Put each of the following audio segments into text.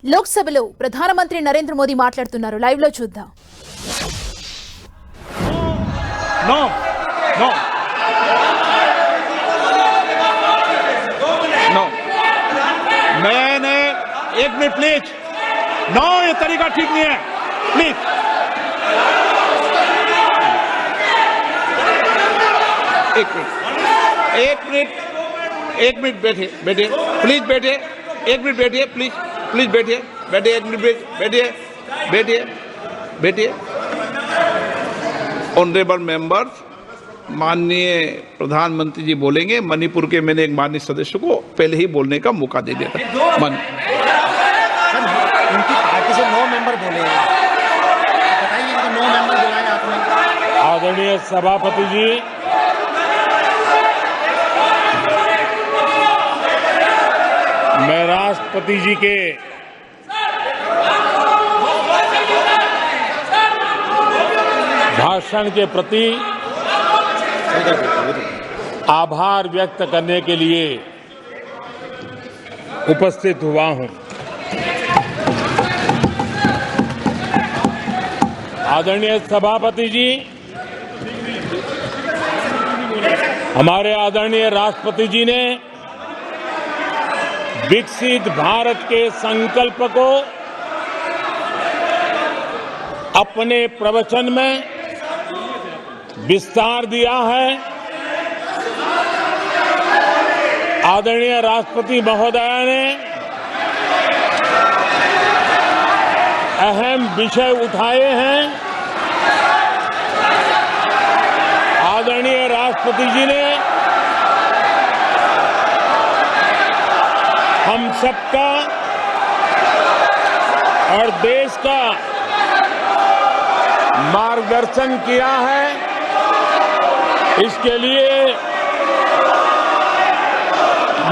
లోక్సభలో ప్రధానమంత్రి నరేంద్ర మోదీ మాట్లాడుతున్నారు. లైవ్ లో చూద్దాం. नो नो नो मैंने एक मिनट प्लीज नो ये तरीका ठीक नहीं है प्लीज एक मिनट बैठिए बैठिए प्लीज बैठिए एक मिनट बैठिए प्लीज बैठिए बैठिए एक मिनट बैठिए बैठिए बैठिए ऑनरेबल मेंबर्स, माननीय प्रधानमंत्री जी बोलेंगे. मणिपुर के मैंने एक माननीय सदस्य को पहले ही बोलने का मौका दे दिया था. उनकी पार्टी से 9 मेंबर बोले हैं, बताइए कि 9 मेंबर बुलाए आपने. आदरणीय सभापति जी, मैं राष्ट्रपति जी के भाषण के प्रति आभार व्यक्त करने के लिए उपस्थित हुआ हूं. आदरणीय सभापति जी, हमारे आदरणीय राष्ट्रपति जी ने विकसित भारत के संकल्प को अपने प्रवचन में विस्तार दिया है. आदरणीय राष्ट्रपति महोदया ने अहम विषय उठाए हैं. आदरणीय राष्ट्रपति जी ने हम सबका और देश का मार्गदर्शन किया है. इसके लिए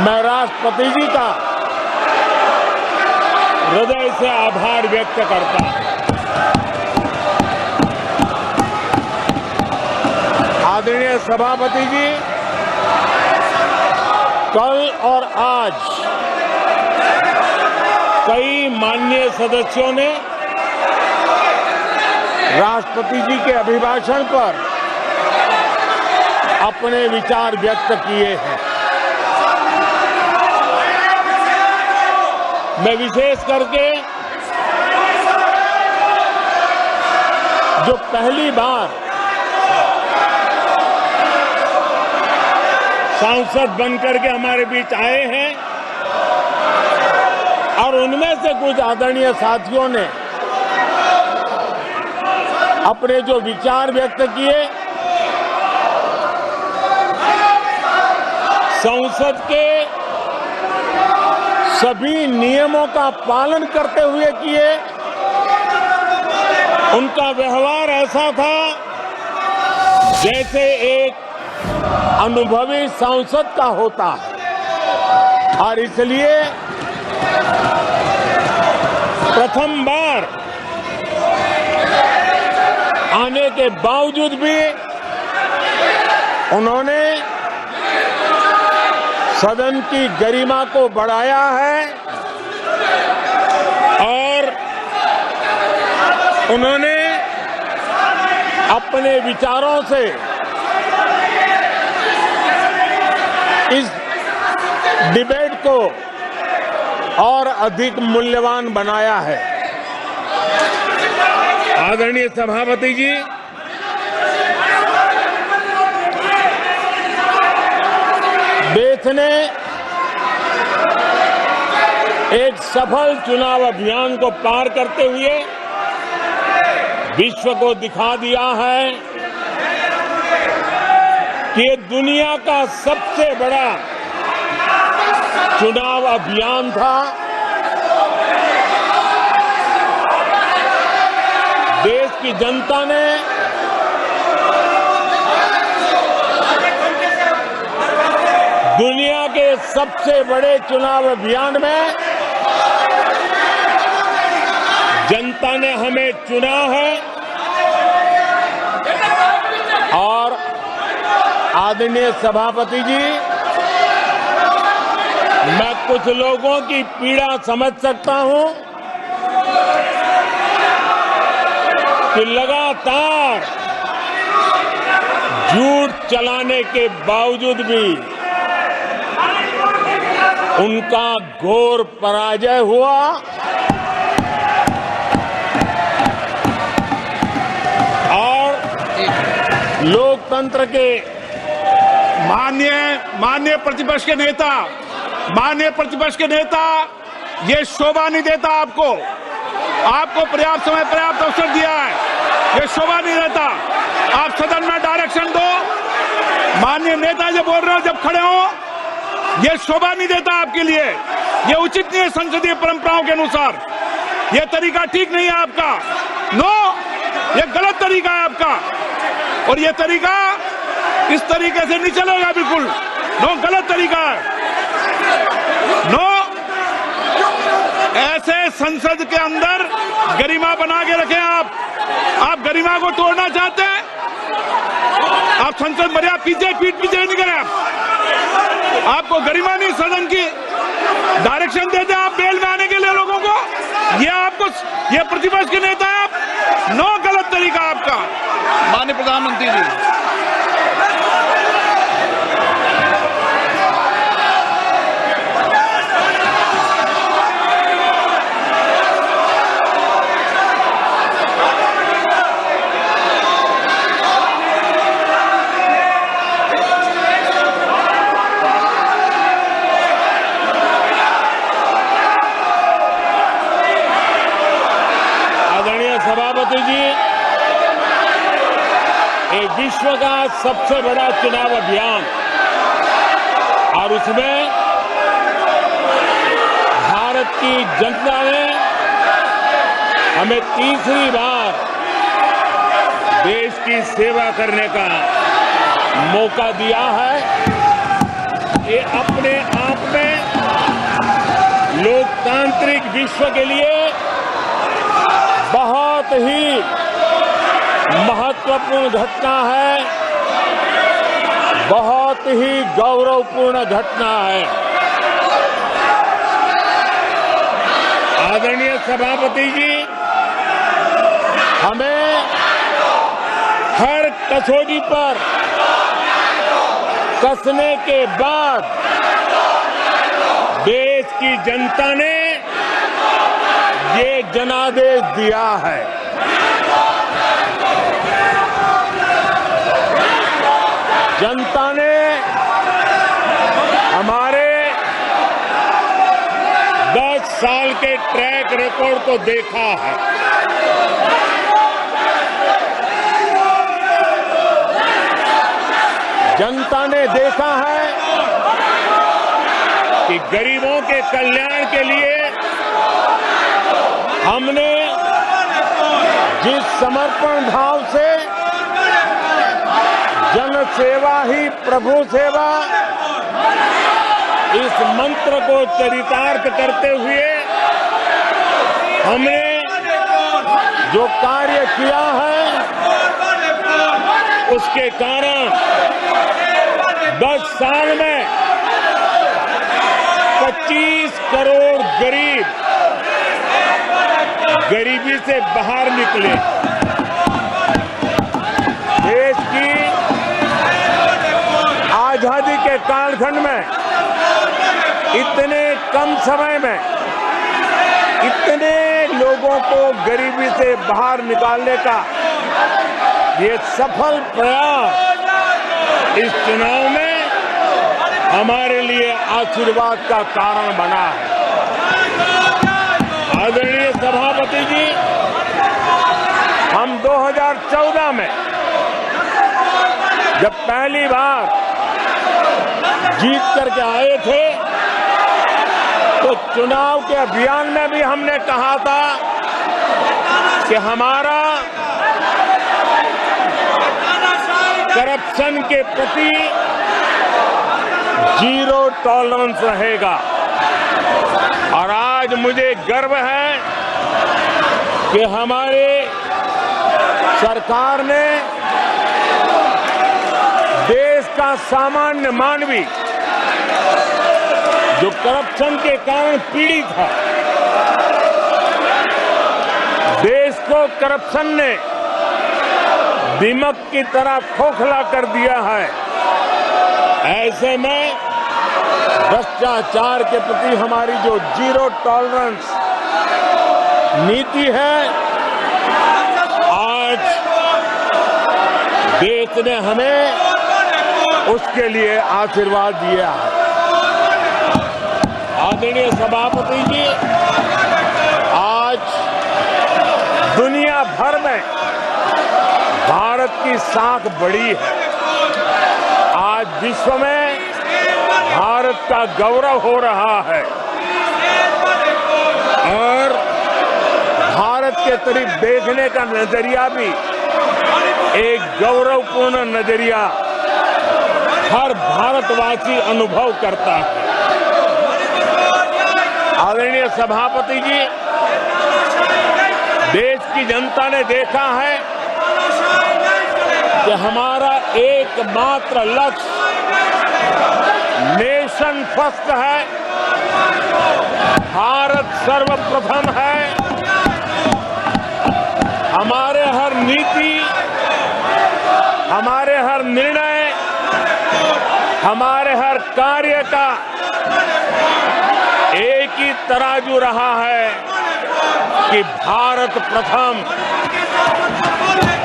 मैं राष्ट्रपति जी का हृदय से आभार व्यक्त करता हूं. आदरणीय सभापति जी, कल और आज कई माननीय सदस्यों ने राष्ट्रपति जी के अभिभाषण पर अपने विचार व्यक्त किए हैं. मैं विशेष करके जो पहली बार सांसद बनकर के हमारे बीच आए हैं और उनमें से कुछ आदरणीय साथियों ने अपने जो विचार व्यक्त किए, संसद के सभी नियमों का पालन करते हुए किए. उनका व्यवहार ऐसा था जैसे एक अनुभवी सांसद का होता है और इसलिए प्रथम बार आने के बावजूद भी उन्होंने सदन की गरिमा को बढ़ाया है और उन्होंने अपने विचारों से इस डिबेट को और अधिक मूल्यवान बनाया है. आदरणीय सभापति जी, देश ने एक सफल चुनाव अभियान को पार करते हुए विश्व को दिखा दिया है कि ये दुनिया का सबसे बड़ा चुनाव अभियान था. देश की जनता ने दुनिया के सबसे बड़े चुनाव अभियान में जनता ने हमें चुना है और आदरणीय सभापति जी, मैं कुछ लोगों की पीड़ा समझ सकता हूं कि लगातार झूठ चलाने के बावजूद भी उनका घोर पराजय हुआ और लोकतंत्र के माननीय प्रतिपक्ष के नेता ये शोभा नहीं देता आपको पर्याप्त समय पर्याप्त अवसर दिया है, ये शोभा नहीं देता। आप सदन में डायरेक्शन दो। माननीय नेता जो बोल रहे हो जब खड़े हो, ये शोभा नहीं देता आपके लिए, ये उचित नहीं है संसदीय परंपराओं के अनुसार। ये तरीका ठीक नहीं है आपका। नो, ये गलत तरीका है आपका और ये तरीका इस तरीके से नहीं चलेगा बिल्कुल। नो, गलत तरीका है। नो, ऐसे संसद के अंदर गरिमा बना के रखें आप गरिमा को तोड़ना चाहते हैं। आप संसद मर्यादा पीठ पीछे नहीं करें। आपको गरिमा नहीं, सदन की डायरेक्शन देते आप बेल में आने के लिए लोगों को। ये प्रतिपक्ष के नेता है आप। नो, गलत तरीका आपका। माननीय प्रधानमंत्री जी, सभापति जी, एक विश्व का सबसे बड़ा चुनाव अभियान और उसमें भारत की जनता ने हमें तीसरी बार देश की सेवा करने का मौका दिया है। ये अपने आप में लोकतांत्रिक विश्व के लिए बहुत ही महत्वपूर्ण घटना है, बहुत ही गौरवपूर्ण घटना है। आदरणीय सभापति जी, हमें हर कसौटी पर कसने के बाद देश की जनता ने ये जनादेश दिया है। जनता ने हमारे 10 साल के ट्रैक रिकॉर्ड को देखा है। जनता ने देखा है कि गरीबों के कल्याण के लिए हमने जिस समर्पण भाव से जन सेवा ही प्रभु सेवा इस मंत्र को चरितार्थ करते हुए हमने जो कार्य किया है, उसके कारण 10 साल में 25 करोड़ गरीब गरीबी से बाहर निकले। देश की आजादी के कालखंड में इतने कम समय में इतने लोगों को गरीबी से बाहर निकालने का ये सफल प्रयास इस चुनाव में हमारे लिए आशीर्वाद का कारण बना है। आदरणीय सभापति जी, हम 2014 में जब पहली बार जीत करके आए थे तो चुनाव के अभियान में भी हमने कहा था कि हमारा करप्शन के प्रति जीरो टॉलरेंस रहेगा। और आज मुझे गर्व है कि हमारे सरकार ने देश का सामान्य मानवी जो करप्शन के कारण पीड़ित है, देश को करप्शन ने दीमक की तरह खोखला कर दिया है। ऐसे में भ्रष्टाचार के प्रति हमारी जो जीरो टॉलरेंस नीति है, आज देश ने हमें उसके लिए आशीर्वाद दिया है। आदरणीय सभापति जी, आज दुनिया भर में भारत की साख बढ़ी है। आज विश्व में भारत का गौरव हो रहा है और भारत के तरफ देखने का नजरिया भी एक गौरवपूर्ण नजरिया हर भारतवासी अनुभव करता है। आदरणीय सभापति जी, देश की जनता ने देखा है कि हमारा एकमात्र लक्ष्य नेशन फर्स्ट है, भारत सर्वप्रथम है। हमारे हर नीति, हमारे हर निर्णय, हमारे हर कार्य का एक ही तराजू रहा है कि भारत प्रथम,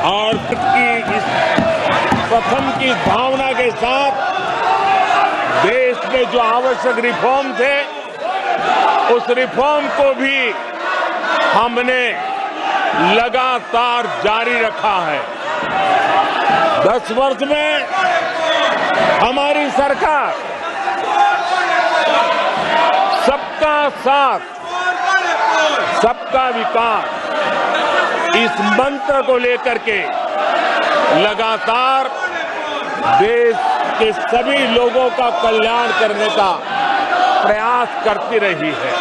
और की इस प्रथम की भावना के साथ देश में जो आवश्यक रिफॉर्म थे, उस रिफॉर्म को भी हमने लगातार जारी रखा है। 10 वर्ष में हमारी सरकार सबका साथ, सबका विकास, इस मंत्र को लेकर के लगातार देश के सभी लोगों का कल्याण करने का प्रयास करती रही है।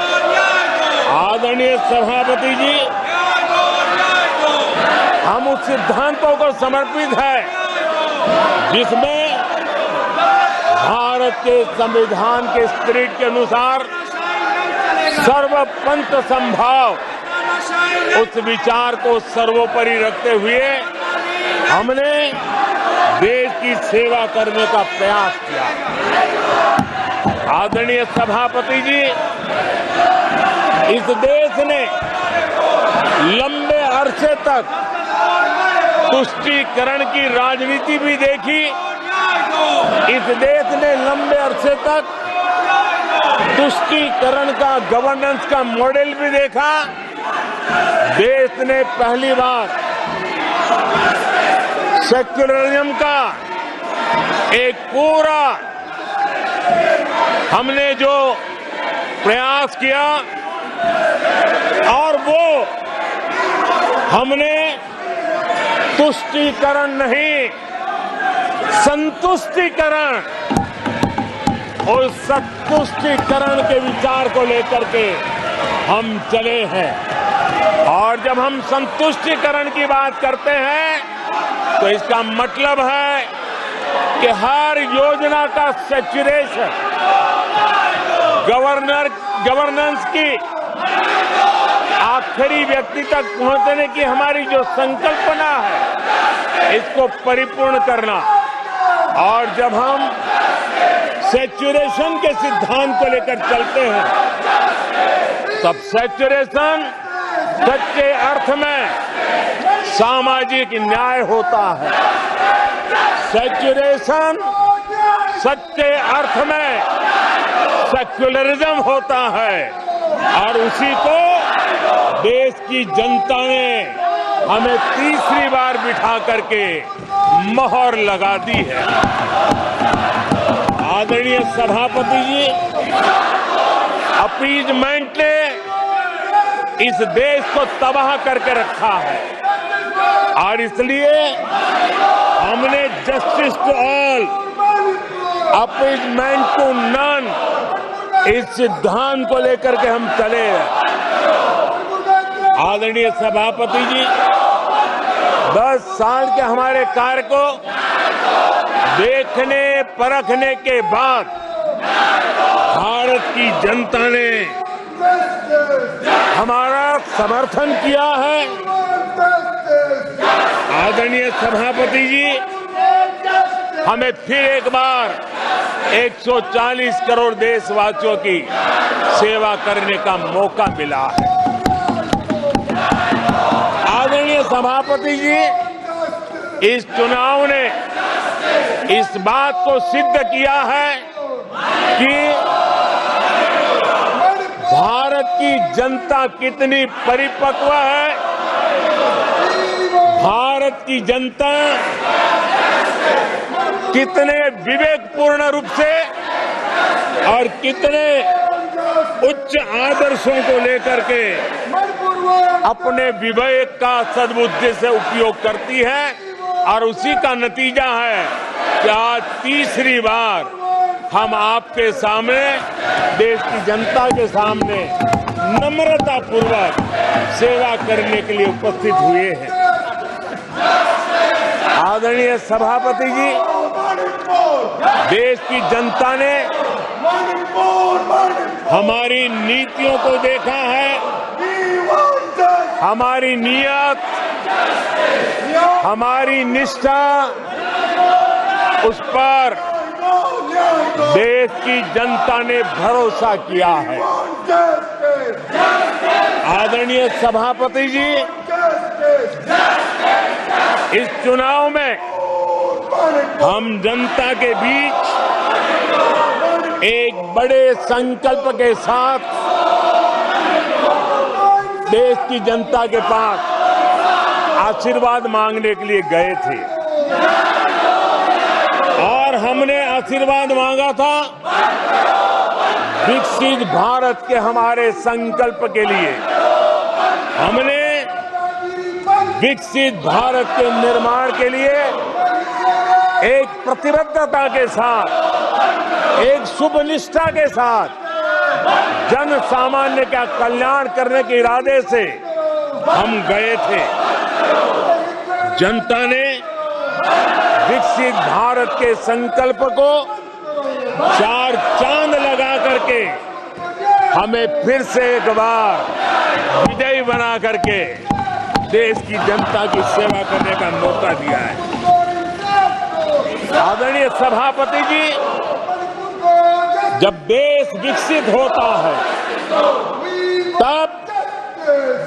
आदरणीय सभापति जी, हम उस सिद्धांतों को समर्पित है जिसमें भारत के संविधान के स्पिरिट के अनुसार सर्वपंथ संभाव, उस विचार को सर्वोपरि रखते हुए हमने देश की सेवा करने का प्रयास किया। आदरणीय सभापति जी, इस देश ने लंबे अरसे तक तुष्टीकरण की राजनीति भी देखी। इस देश ने लंबे अरसे तक तुष्टीकरण का, गवर्नेंस का मॉडल भी देखा। देश ने पहली बार सेक्युलरिज्म का एक पूरा हमने जो प्रयास किया, और वो हमने तुष्टीकरण नहीं, संतुष्टीकरण और संतुष्टीकरण के विचार को लेकर के हम चले हैं। और जब हम संतुष्टीकरण की बात करते हैं तो इसका मतलब है कि हर योजना का सैचुरेशन, गवर्नेंस की आखिरी व्यक्ति तक पहुंचने की हमारी जो संकल्पना है, इसको परिपूर्ण करना। और जब हम सैचुरेशन के सिद्धांत को लेकर चलते हैं, तब सैचुरेशन सच्चे अर्थ में सामाजिक न्याय होता है। सैचुरेशन सच्चे अर्थ में सेक्युलरिज्म होता है, और उसी को देश की जनता ने हमें तीसरी बार बिठा करके मोहर लगा दी है। आदरणीय सभापति जी, अपीजमेंट ने इस देश को तबाह करके रखा है, और इसलिए हमने justice to all, appeasement to none, इस सिद्धांत को लेकर के हम चले हैं। आदरणीय सभापति जी, 10 साल के हमारे कार्य को देखने परखने के बाद भारत की जनता ने हमारा समर्थन किया है। आदरणीय सभापति जी, हमें फिर एक बार 140 करोड़ देशवासियों की सेवा करने का मौका मिला है। आदरणीय सभापति जी, इस चुनाव ने इस बात को सिद्ध किया है कि भारत की जनता कितनी परिपक्व है, भारत की जनता कितने विवेकपूर्ण रूप से और कितने उच्च आदर्शों को लेकर के अपने विवेक का सद्बुद्धि से उपयोग करती है, और उसी का नतीजा है कि आज तीसरी बार हम आपके सामने, देश की जनता के सामने नम्रता पूर्वक सेवा करने के लिए उपस्थित हुए हैं। आदरणीय सभापति जी, देश की जनता ने हमारी नीतियों को देखा है, हमारी नीयत, हमारी निष्ठा, उस पर देश की जनता ने भरोसा किया है। आदरणीय सभापति जी, इस चुनाव में हम जनता के बीच एक बड़े संकल्प के साथ देश की जनता के पास आशीर्वाद मांगने के लिए गए थे, और हमने आशीर्वाद मांगा था विकसित भारत के हमारे संकल्प के लिए। हमने विकसित भारत के निर्माण के लिए एक प्रतिबद्धता के साथ, एक शुभ निष्ठा के साथ जन सामान्य का कल्याण करने के इरादे से हम गए थे। जनता ने विकसित भारत के संकल्प को चार चांद लगा करके हमें फिर से एक बार विजयी बना करके देश की जनता की सेवा करने का मौका दिया है। आदरणीय सभापति जी, जब देश विकसित होता है तब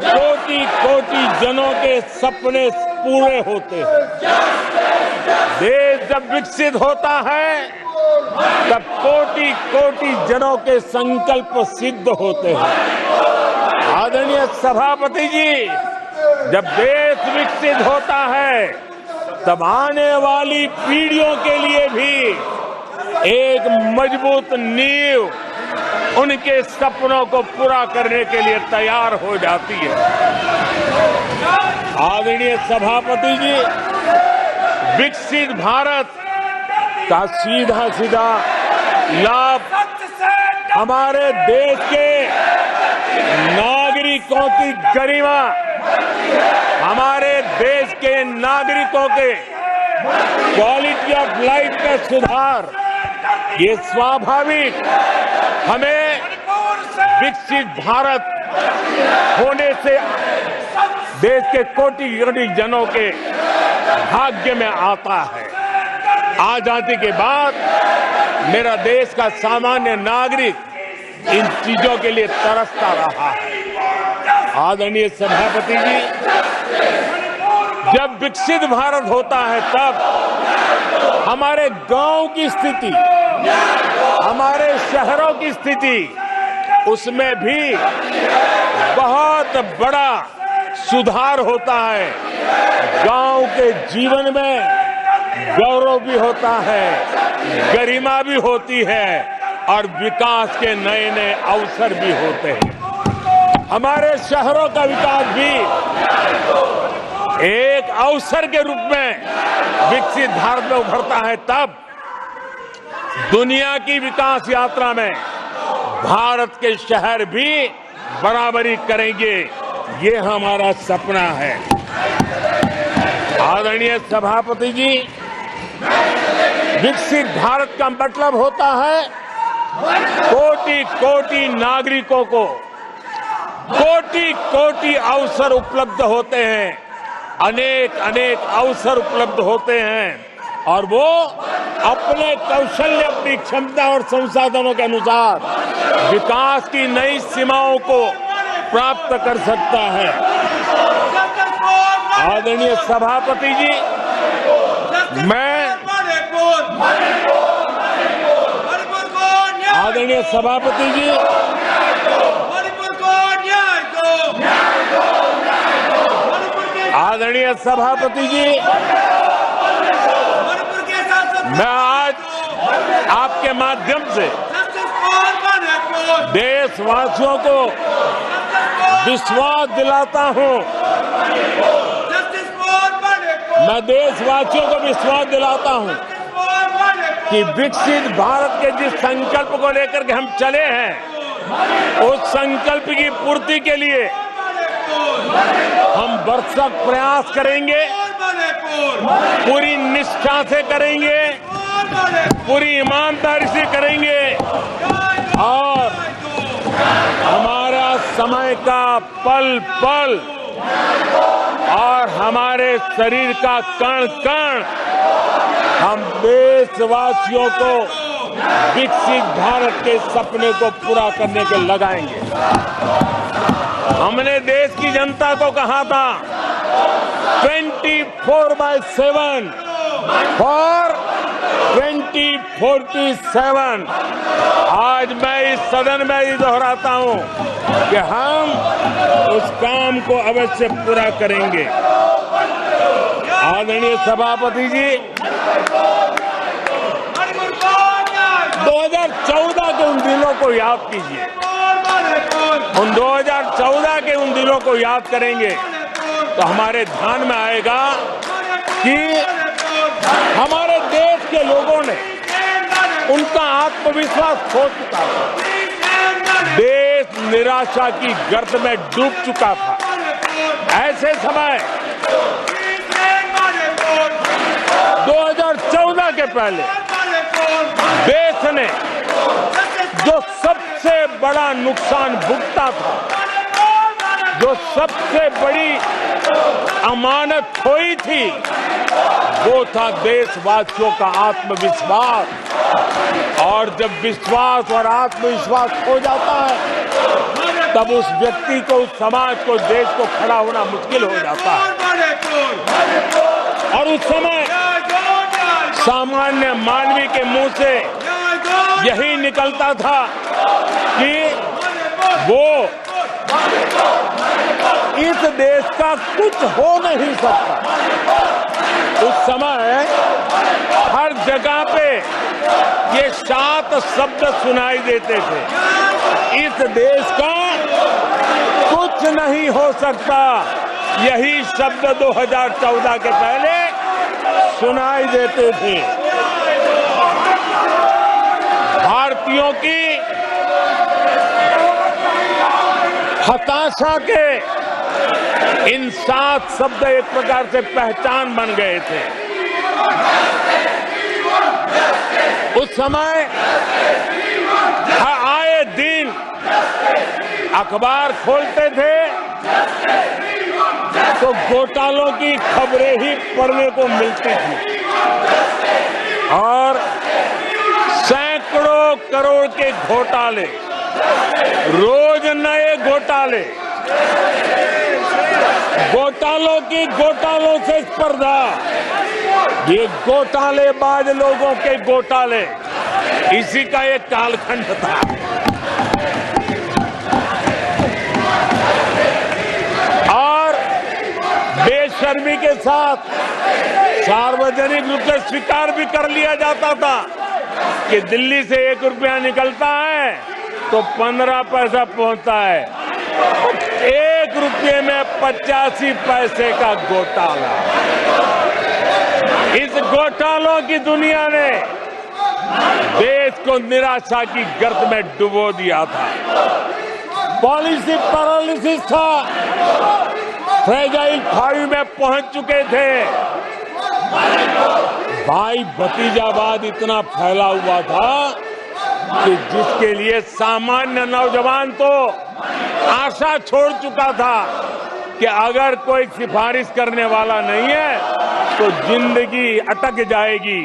कोटि कोटि जनों के सपने पूरे होते हैं। देश जब विकसित होता है तब कोटि कोटि जनों के संकल्प सिद्ध होते हैं। आदरणीय सभापति जी, जब देश विकसित होता है तब आने वाली पीढ़ियों के लिए भी एक मजबूत नींव उनके सपनों को पूरा करने के लिए तैयार हो जाती है। आदरणीय सभापति जी, विकसित भारत का सीधा सीधा लाभ हमारे देश के नागरिकों की गरिमा, हमारे देश के नागरिकों के क्वालिटी ऑफ लाइफ का सुधार, ये स्वाभाविक हमें विकसित भारत होने से देश के कोटि कोटि जनों के भाग्य में आता है। आजादी के बाद मेरा देश का सामान्य नागरिक इन चीजों के लिए तरसता रहा है। आदरणीय सभापति जी, जब विकसित भारत होता है तब हमारे गांव की स्थिति, हमारे शहरों की स्थिति, उसमें भी बहुत बड़ा सुधार होता है। गांव के जीवन में गौरव भी होता है, गरिमा भी होती है और विकास के नए नए अवसर भी होते हैं। हमारे शहरों का विकास भी एक अवसर के रूप में विकसित भारत में उभरता है, तब दुनिया की विकास यात्रा में भारत के शहर भी बराबरी करेंगे, ये हमारा सपना है। आदरणीय सभापति जी, विकसित भारत का मतलब होता है कोटि कोटि नागरिकों को कोटि कोटि अवसर उपलब्ध होते हैं। अनेक अनेक अवसर उपलब्ध होते हैं और वो अपने कौशल्य, अपनी क्षमता और संसाधनों के अनुसार विकास की नई सीमाओं को प्राप्त कर सकता है। आदरणीय सभापति जी, आदरणीय सभापति जी, आदरणीय सभापति जी, मैं आज आपके माध्यम से देशवासियों को विश्वास दिलाता हूं, मैं देशवासियों को विश्वास दिलाता हूं कि विकसित भारत के जिस संकल्प को लेकर के हम चले हैं, उस संकल्प की पूर्ति के लिए हम भरसक प्रयास करेंगे, पूरी निष्ठा से करेंगे, पूरी ईमानदारी से करेंगे और हमारा समय का पल पल और हमारे शरीर का कण कण हम देशवासियों को विकसित भारत के सपने को पूरा करने के लगाएंगे। हमने देश की जनता को कहा था 24/7 फॉर 2047। आज मैं इस सदन में ही दोहराता हूं कि हम उस काम को अवश्य पूरा करेंगे। आदरणीय सभापति जी, 2014 के उन दिनों को याद कीजिए, उन 2014 के उन दिनों को याद करेंगे तो हमारे ध्यान में आएगा कि हमारे देश के लोगों ने उनका आत्मविश्वास खो चुका था, देश निराशा की गर्त में डूब चुका था। ऐसे समय 2014 के पहले देश ने जो सबसे बड़ा नुकसान भुगता था, जो सबसे बड़ी अमानत खोई थी, वो था देशवासियों का आत्मविश्वास। और जब विश्वास और आत्मविश्वास खो जाता है, तब उस व्यक्ति को, उस समाज को, देश को खड़ा होना मुश्किल हो जाता है। और उस समय सामान्य मानवी के मुंह से यही निकलता था कि वो इस देश का कुछ हो नहीं सकता। उस समय हर जगह पे ये 7 शब्द सुनाई देते थे, इस देश का कुछ नहीं हो सकता। यही शब्द 2014 के पहले सुनाई देते थे। भारतीयों की हताशा के इन 7 शब्द एक प्रकार से पहचान बन गए थे। उस समय आए दिन अखबार खोलते थे तो घोटालों की खबरें ही पढ़ने को मिलती थी और सैकड़ों करोड़ के घोटाले, रोज नए घोटाले, घोटालों से स्पर्धा, ये घोटालेबाज लोगों के घोटाले, इसी का एक कालखंड था। और बेशर्मी के साथ सार्वजनिक रूप से स्वीकार भी कर लिया जाता था कि दिल्ली से 1 रुपया निकलता है तो 15 पैसा पहुंचता है। 1 रुपये में 85 पैसे का घोटाला। इस घोटालों की दुनिया ने देश को निराशा की गर्त में डुबो दिया था। पॉलिसी पैरालिसिस था, फ्रेजाइल 5 में पहुंच चुके थे। भाई भतीजावाद इतना फैला हुआ था कि जिसके लिए सामान्य नौजवान तो आशा छोड़ चुका था, कि अगर कोई सिफारिश करने वाला नहीं है तो जिंदगी अटक जाएगी।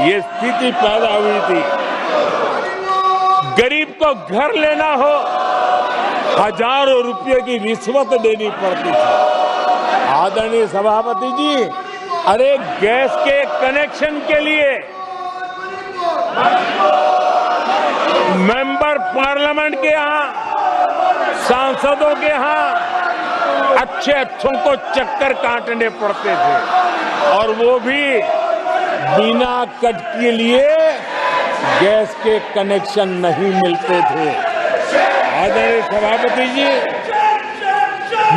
ये स्थिति पैदा हुई थी। गरीब को घर लेना हो, हजारों रुपए की रिश्वत देनी पड़ती थी। आदरणीय सभापति जी, अरे गैस के कनेक्शन के लिए मेंबर पार्लियामेंट के यहाँ, सांसदों के यहाँ अच्छों को चक्कर काटने पड़ते थे, और वो भी बिना कट के लिए गैस के कनेक्शन नहीं मिलते थे। आदरणीय सभापति जी,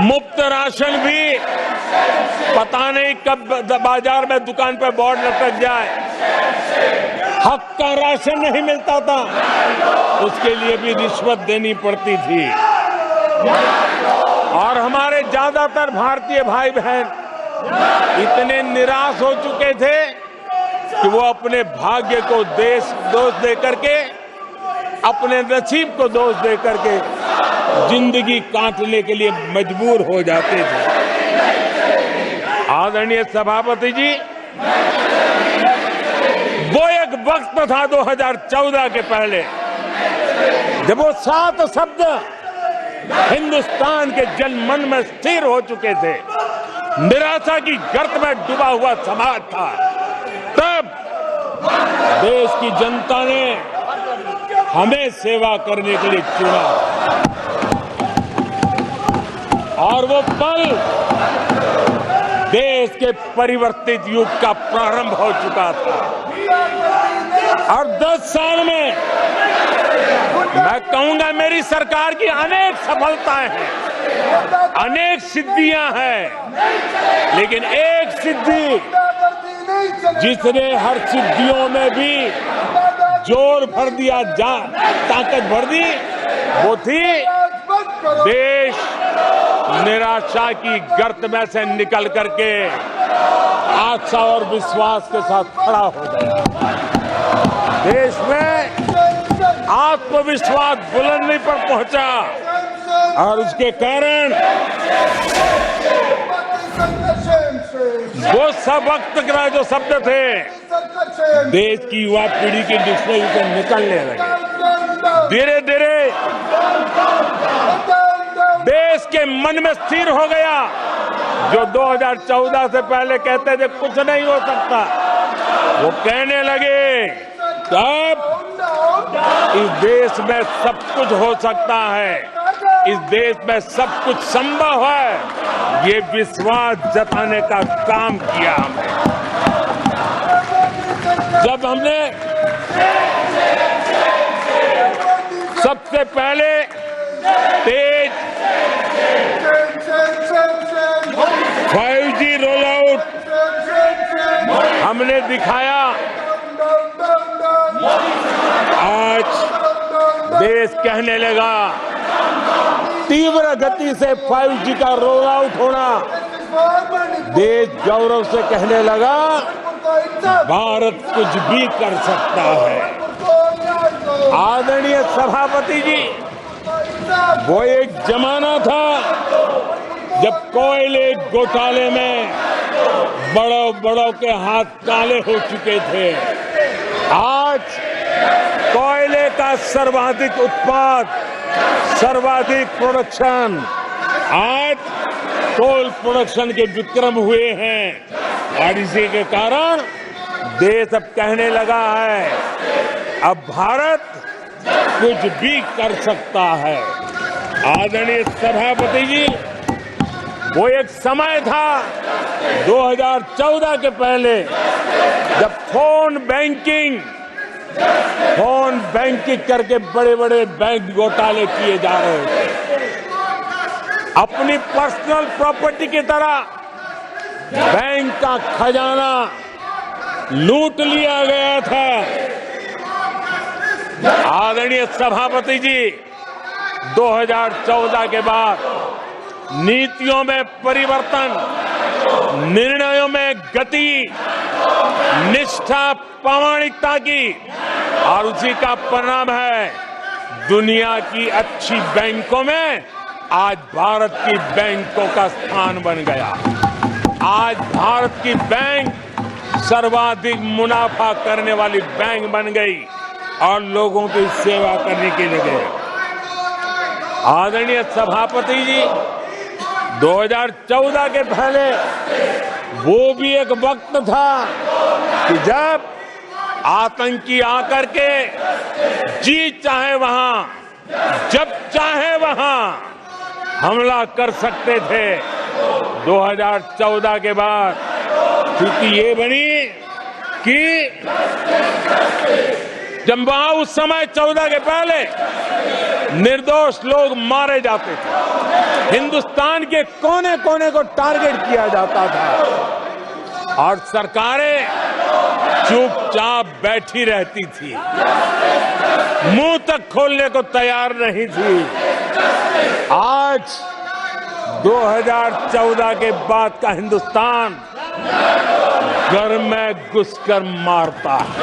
मुफ्त राशन भी पता नहीं कब बाजार में दुकान पर बोर्ड लटक जाए, हक का राशन नहीं मिलता था, उसके लिए भी रिश्वत देनी पड़ती थी। और हमारे ज्यादातर भारतीय भाई बहन इतने निराश हो चुके थे कि वो अपने भाग्य को दोष दे करके, अपने नसीब को दोष दे करके जिंदगी काटने के लिए मजबूर हो जाते थे। आदरणीय सभापति जी, वो एक वक्त था 2014 के पहले, जब वो 7 शब्द हिंदुस्तान के जनमन में स्थिर हो चुके थे। निराशा की गर्त में डूबा हुआ समाज था। तब देश की जनता ने हमें सेवा करने के लिए चुना, और वो पल देश के परिवर्तित युग का प्रारंभ हो चुका था। और 10 साल में मैं कहूंगा मेरी सरकार की अनेक सफलताएं हैं, अनेक सिद्धियां हैं, लेकिन एक सिद्धि जिसने हर सिद्धियों में भी जोर भर दिया, ताकत भर दी, वो थी देश निराशा की गर्त में से निकल करके आशा और विश्वास के साथ खड़ा हो गया। देश में आत्मविश्वास बुलंदी पर पहुंचा, और उसके कारण वो सब वक्त का जो शब्द थे देश की युवा पीढ़ी की डिक्शनरी से निकलने लगे। धीरे धीरे देश के मन में स्थिर हो गया। जो 2014 से पहले कहते थे कुछ नहीं हो सकता, वो कहने लगे तब इस देश में सब कुछ हो सकता है, इस देश में सब कुछ संभव है। ये विश्वास जताने का काम किया हमने। जब हमने सबसे पहले तेज 5G रोल आउट हमने दिखाया, आज देश कहने लगा तीव्र गति से 5G का रोल आउट होना। देश गौरव से कहने लगा भारत कुछ भी कर सकता है। आदरणीय सभापति जी, वो एक जमाना था जब कोयले घोटाले में बड़ों के हाथ काले हो चुके थे। आज कोयले का सर्वाधिक उत्पाद, सर्वाधिक प्रोडक्शन, आज कोल प्रोडक्शन के विक्रम हुए हैं, और इसी के कारण देश अब कहने लगा है अब भारत कुछ भी कर सकता है। आदरणीय सभापति जी, वो एक समय था 2014 के पहले जब फोन बैंकिंग करके बड़े बड़े बैंक घोटाले किए जा रहे थे। अपनी पर्सनल प्रॉपर्टी की तरह बैंक का खजाना लूट लिया गया था। आदरणीय सभापति जी, 2014 के बाद नीतियों में परिवर्तन, निर्णयों में गति, निष्ठा, प्रामाणिकता की, और उसी का परिणाम है दुनिया की अच्छी बैंकों में आज भारत की बैंकों का स्थान बन गया। आज भारत की बैंक सर्वाधिक मुनाफा करने वाली बैंक बन गई और लोगों की सेवा करने के लिए गए। आदरणीय सभापति जी, 2014 के पहले वो भी एक वक्त था कि जब आतंकी आकर के जी चाहे वहां, जब चाहे वहां हमला कर सकते थे। 2014 के बाद स्थिति ये बनी कि जब वहां उस समय 14 के पहले निर्दोष लोग मारे जाते थे, हिंदुस्तान के कोने कोने को टारगेट किया जाता था और सरकारें चुपचाप बैठी रहती थी, मुंह तक खोलने को तैयार नहीं थी। आज 2014 के बाद का हिंदुस्तान घर में घुसकर मारता है,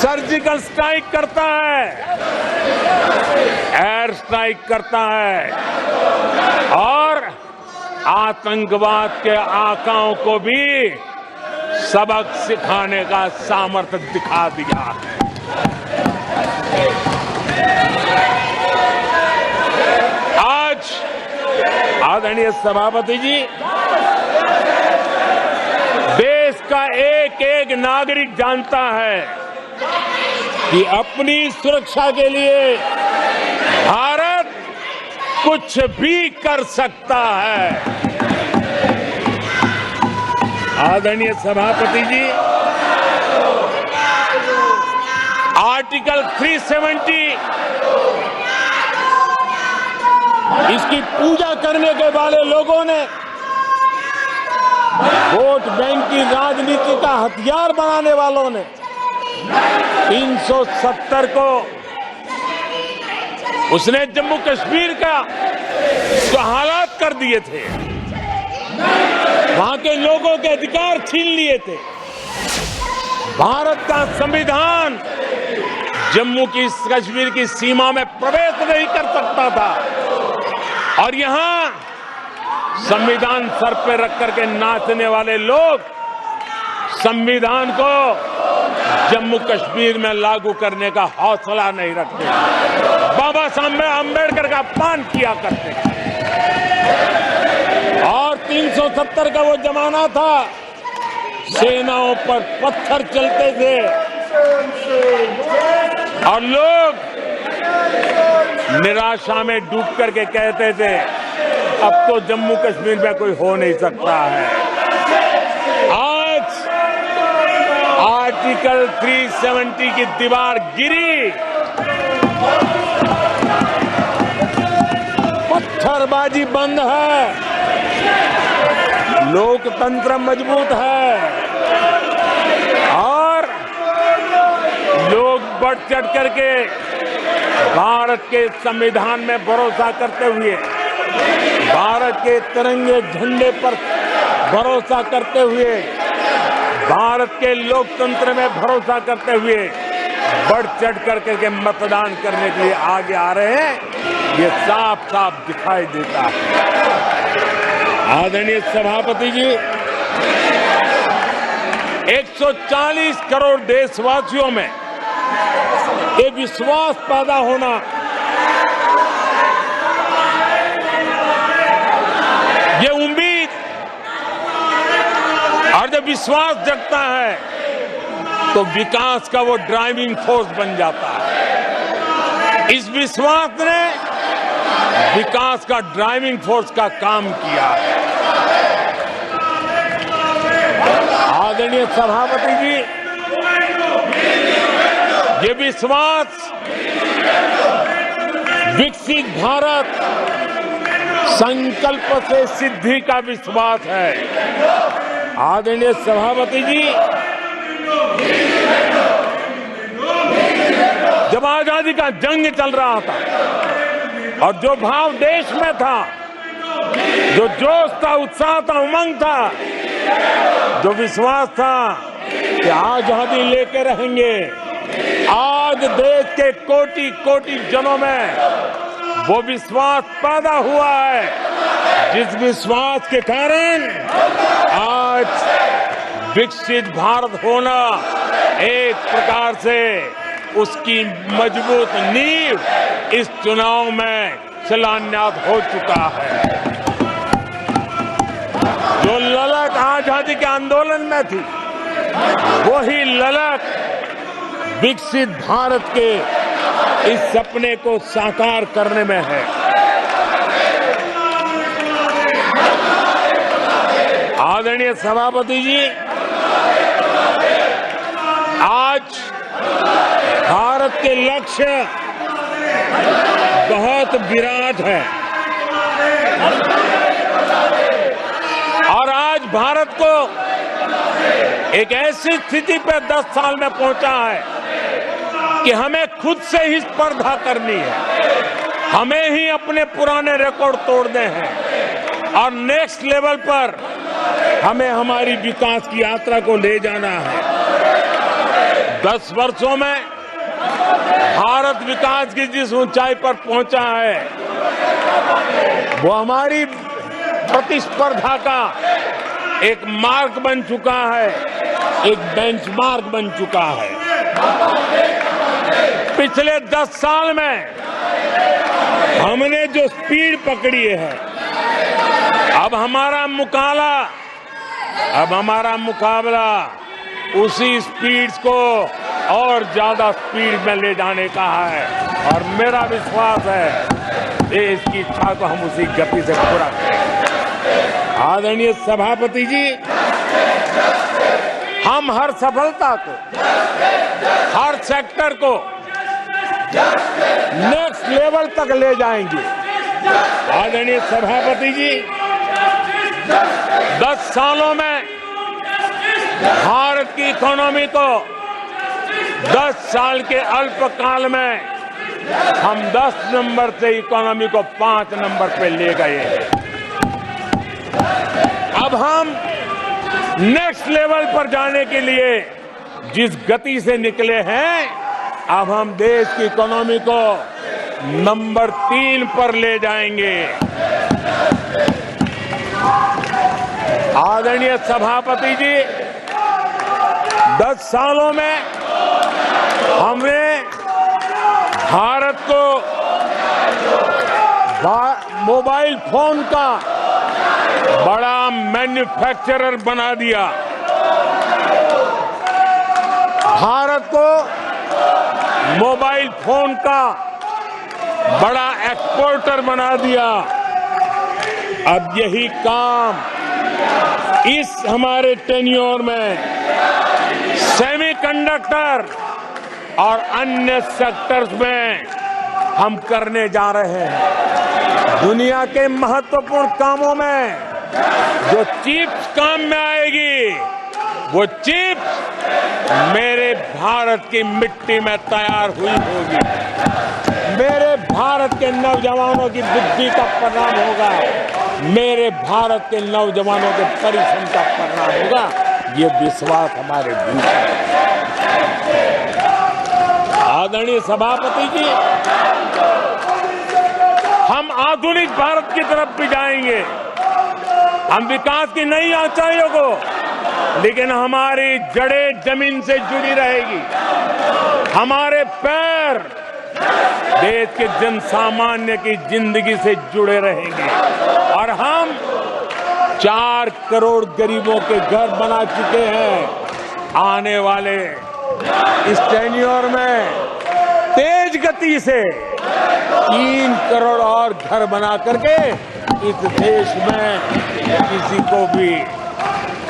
सर्जिकल स्ट्राइक करता है, एयर स्ट्राइक करता है और आतंकवाद के आकाओं को भी सबक सिखाने का सामर्थ्य दिखा दिया है। आज आदरणीय सभापति जी, देश का एक एक नागरिक जानता है कि अपनी सुरक्षा के लिए भारत कुछ भी कर सकता है। आदरणीय सभापति जी, आर्टिकल 370 इसकी पूजा करने के वाले लोगों ने, वोट बैंक की राजनीति का हथियार बनाने वालों ने 370 को उसने जम्मू कश्मीर का जो हालात कर दिए थे, वहां के लोगों के अधिकार छीन लिए थे। भारत का संविधान जम्मू की कश्मीर की सीमा में प्रवेश नहीं कर सकता था और यहां संविधान सर पे रख करके नाचने वाले लोग संविधान को जम्मू कश्मीर में लागू करने का हौसला नहीं रखते, बाबा साहब अम्बेडकर का अपमान किया करते। और 370 का वो जमाना था, सेनाओं पर पत्थर चलते थे और लोग निराशा में डूब करके कहते थे अब तो जम्मू कश्मीर में कोई हो नहीं सकता है। आज आर्टिकल 370 की दीवार गिरी, पत्थरबाजी बंद है, लोकतंत्र मजबूत है और लोग बढ़ चढ़ करके भारत के संविधान में भरोसा करते हुए, भारत के तिरंगे झंडे पर भरोसा करते हुए, भारत के लोकतंत्र में भरोसा करते हुए बढ़ चढ़ करके मतदान करने के लिए आगे आ रहे हैं। ये साफ साफ दिखाई देता है। आदरणीय सभापति जी, 140 करोड़ देशवासियों में ये विश्वास पैदा होना, ये उम्मीद और जब विश्वास जगता है तो विकास का वो ड्राइविंग फोर्स बन जाता है। इस विश्वास ने विकास का ड्राइविंग फोर्स का काम किया है। आदरणीय सभापति जी, ये विश्वास विकसित भारत संकल्प से सिद्धि का विश्वास है। आदरणीय सभापति जी, जब आजादी का जंग चल रहा था और जो भाव देश में था, जो जोश था, उत्साह था, उमंग था, जो विश्वास था कि आजादी लेके रहेंगे, आज देश के कोटि कोटि जनों में वो विश्वास पैदा हुआ है, जिस विश्वास के कारण आज विकसित भारत होना एक प्रकार से उसकी मजबूत नींव इस चुनाव में शिलान्यास हो चुका है। जो ललक आजादी के आंदोलन में थी, वही ललक विकसित भारत के इस सपने को साकार करने में है। आदरणीय सभापति जी, आज भारत के लक्ष्य बहुत विराट है और आज भारत को एक ऐसी स्थिति पे 10 साल में पहुंचा है कि हमें खुद से ही स्पर्धा करनी है, हमें ही अपने पुराने रिकॉर्ड तोड़ने हैं और नेक्स्ट लेवल पर हमें हमारी विकास की यात्रा को ले जाना है। 10 वर्षों में भारत विकास की जिस ऊंचाई पर पहुंचा है, वो हमारी प्रतिस्पर्धा का एक मार्ग बन चुका है, एक बेंचमार्क बन चुका है। पिछले 10 साल में हमने जो स्पीड पकड़ी है, अब हमारा मुकाबला उसी स्पीड को और ज्यादा स्पीड में ले जाने का है और मेरा विश्वास है देश की इच्छा को हम उसी गति से पूरा करेंगे। आदरणीय सभापति जी, हम हर सफलता को, हर सेक्टर को नेक्स्ट लेवल तक ले जाएंगे। आदरणीय सभापति जी, 10 सालों में भारत की इकोनॉमी को 10 साल के अल्पकाल में हम 10 नंबर से इकोनॉमी को 5 नंबर पे ले गए हैं। अब हम नेक्स्ट लेवल पर जाने के लिए जिस गति से निकले हैं, अब हम देश की इकोनॉमी को नंबर 3 पर ले जाएंगे। आदरणीय सभापति जी, 10 सालों में हमने भारत को मोबाइल फोन का बड़ा मैन्युफैक्चरर बना दिया, भारत को मोबाइल फोन का बड़ा एक्सपोर्टर बना दिया। अब यही काम इस हमारे टेन्योर में सेमीकंडक्टर और अन्य सेक्टर्स में हम करने जा रहे हैं। दुनिया के महत्वपूर्ण कामों में जो चिप्स काम में आएगी, वो चिप्स मेरे भारत की मिट्टी में तैयार हुई होगी, मेरे भारत के नौजवानों की बुद्धि का परिणाम होगा, मेरे भारत के नौजवानों के परिश्रम का परिणाम होगा। ये विश्वास हमारे भीतर है। आदरणीय सभापति जी, हम आधुनिक भारत की तरफ भी जाएंगे, हम विकास की नई ऊंचाइयों को, लेकिन हमारी जड़ें जमीन से जुड़ी रहेगी, हमारे पैर देश के जन सामान्य की जिंदगी से जुड़े रहेंगे और हम 4 करोड़ गरीबों के घर बना चुके हैं। आने वाले इस टेन्योर में तेज गति से 3 करोड़ और घर बना करके इस देश में किसी को भी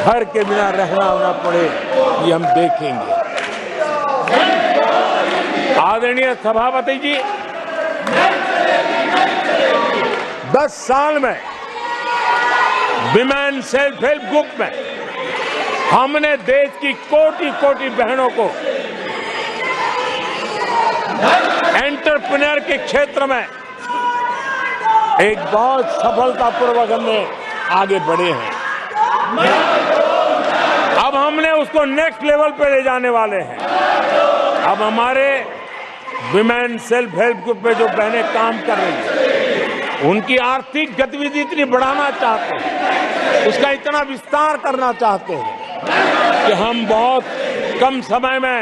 घर के बिना रहना ना पड़े, ये हम देखेंगे। आदरणीय सभापति जी, 10 साल में विमेन सेल्फ हेल्प ग्रुप में हमने देश की कोटि कोटि बहनों को एंटरप्रेन्योर के क्षेत्र में एक बहुत सफलतापूर्वक हमने आगे बढ़े हैं। अब हमने उसको नेक्स्ट लेवल पे ले जाने वाले हैं। अब हमारे विमेन सेल्फ हेल्प ग्रुप में जो बहनें काम कर रही हैं, उनकी आर्थिक गतिविधि इतनी बढ़ाना चाहते हैं, उसका इतना विस्तार करना चाहते हैं कि हम बहुत कम समय में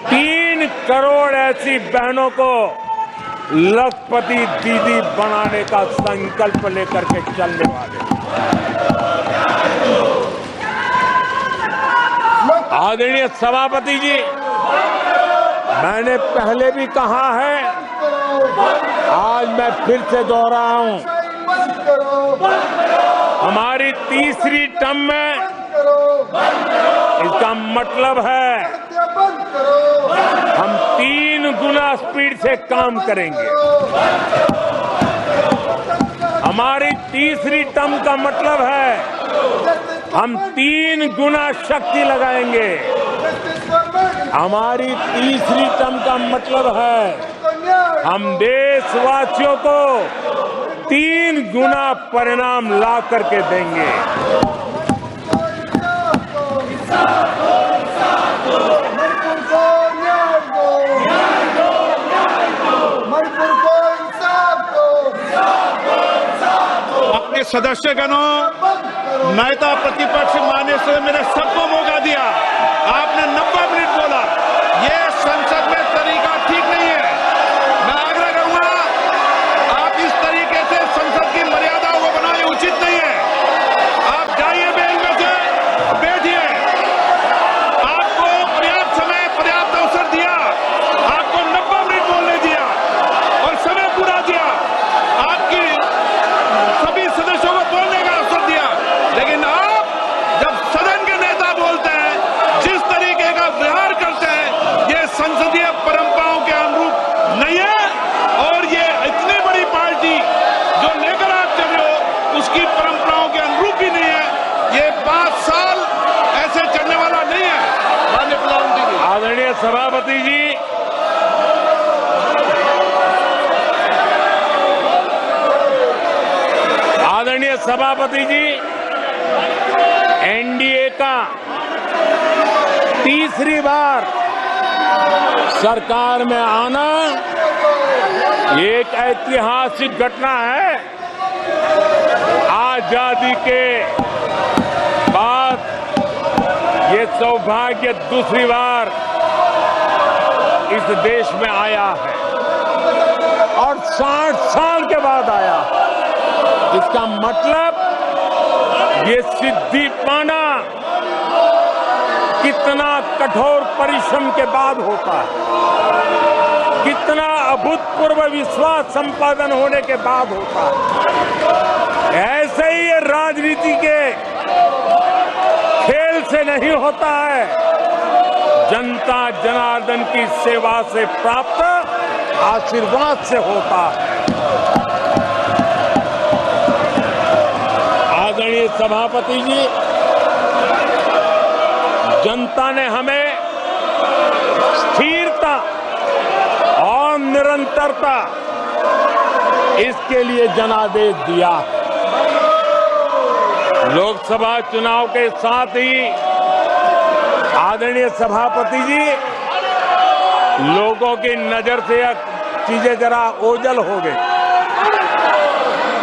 3 करोड़ ऐसी बहनों को लखपति दीदी बनाने का संकल्प लेकर के चलने वाले हैं। आदरणीय सभापति जी, मैंने पहले भी कहा है, आज मैं फिर से दोहराऊं, हमारी तीसरी टर्म में इसका मतलब है हम 3 गुना स्पीड से काम करेंगे। हमारी तीसरी टर्म का मतलब है हम 3 गुना शक्ति लगाएंगे। हमारी तीसरी टर्म का मतलब है हम देशवासियों को 3 गुना परिणाम ला करके देंगे। अपने सदस्यगणों, नेता प्रतिपक्ष माननीय से मैंने सबको मौका दिया। आपने 90 मिनट बोला, ये संसद में तरीका ठीक नहीं है। मैं आग्रह करूंगा, आप इस तरीके से संसद की मर्यादाओं को बनाने उचित नहीं है। आप जाइए बेंच में से, बैठिए। आपको पर्याप्त समय, पर्याप्त अवसर दिया, आपको 90 मिनट बोलने दिया और समय पूरा दिया। आपकी सभी सदस्यों को बोलने का अवसर दिया, लेकिन आप जब सदन के नेता बोलते हैं, जिस तरीके का व्यवहार करते हैं, ये संसदीय परंपराओं के अनुरूप नहीं है। और ये इतनी बड़ी पार्टी जो लेकर आप चल रहे हो, उसकी परंपराओं के अनुरूप भी नहीं है। ये 5 साल ऐसे चलने वाला नहीं है। माननीय प्रधानमंत्री जी, आदरणीय सभापति जी, आदरणीय सभापति जी, एनडीए का तीसरी बार सरकार में आना एक ऐतिहासिक घटना है। आजादी के बाद ये सौभाग्य दूसरी बार इस देश में आया है और 60 साल के बाद आया। इसका मतलब ये सिद्धि पाना कितना कठोर परिश्रम के बाद होता है, कितना अभूतपूर्व विश्वास संपादन होने के बाद होता है। ऐसे ही ये राजनीति के खेल से नहीं होता है, जनता जनार्दन की सेवा से प्राप्त आशीर्वाद से होता है। आदरणीय सभापति जी, जनता ने हमें स्थिरता और निरंतरता, इसके लिए जनादेश दिया। लोकसभा चुनाव के साथ ही आदरणीय सभापति जी, लोगों की नजर से चीजें जरा ओझल हो गई।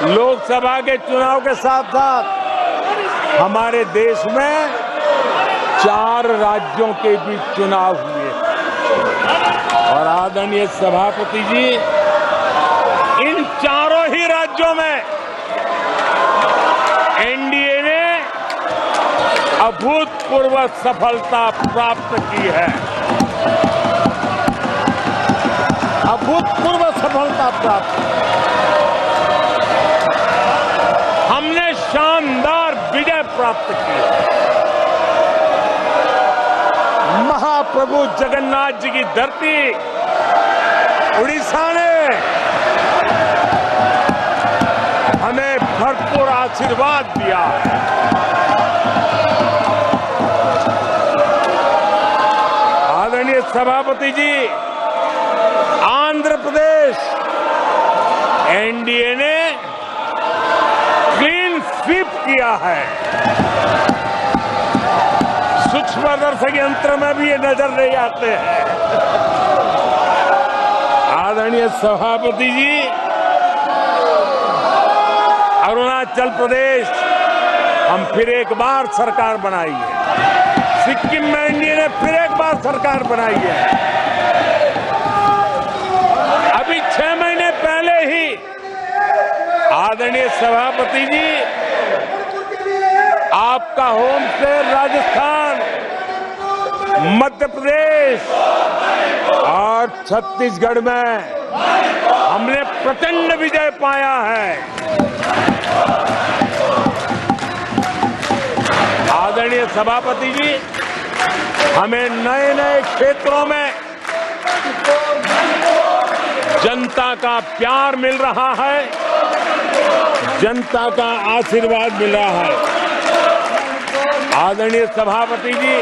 लोकसभा के चुनाव के साथ साथ हमारे देश में 4 राज्यों के बीच चुनाव हुए और आदरणीय सभापति जी, इन चारों ही राज्यों में एनडीए ने अभूतपूर्व सफलता प्राप्त की है। अभूतपूर्व सफलता प्राप्त, हमने शानदार विजय प्राप्त की है। महाप्रभु जगन्नाथ जी की धरती उड़ीसा ने हमें भरपूर आशीर्वाद दिया है। आदरणीय सभापति जी, आंध्र प्रदेश एनडीए ने क्लीन स्वीप किया है। सूक्ष्मदर्शक यंत्र में भी ये नजर नहीं आते हैं। आदरणीय सभापति जी, अरुणाचल प्रदेश हम फिर एक बार सरकार बनाई है। सिक्किम में एनडीए ने फिर एक बार सरकार बनाई है। अभी 6 महीने पहले ही आदरणीय सभापति जी, आपका होम स्टेट राजस्थान, मध्य प्रदेश और छत्तीसगढ़ में हमने प्रचंड विजय पाया है। आदरणीय सभापति जी, हमें नए नए क्षेत्रों में जनता का प्यार मिल रहा है, जनता का आशीर्वाद मिल रहा है। आदरणीय सभापति जी,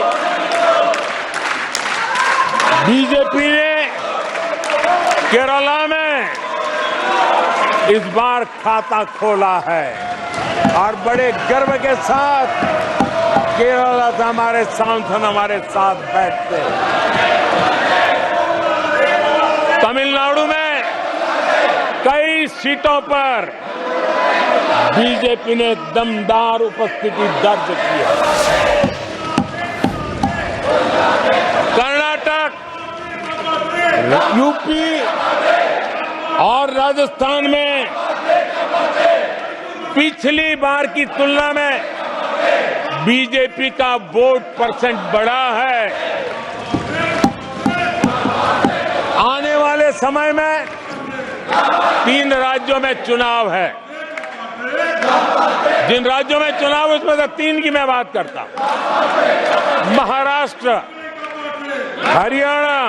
बीजेपी ने केरला में इस बार खाता खोला है और बड़े गर्व के साथ केरला से हमारे सांसद हमारे साथ बैठते हैं। तमिलनाडु में कई सीटों पर बीजेपी ने दमदार उपस्थिति दर्ज की है। कर्नाटक, यूपी और राजस्थान में पिछली बार की तुलना में बीजेपी का वोट परसेंट बढ़ा है। आने वाले समय में 3 राज्यों में चुनाव है। जिन राज्यों में चुनाव, उसमें से 3 की मैं बात करता हूं। महाराष्ट्र, हरियाणा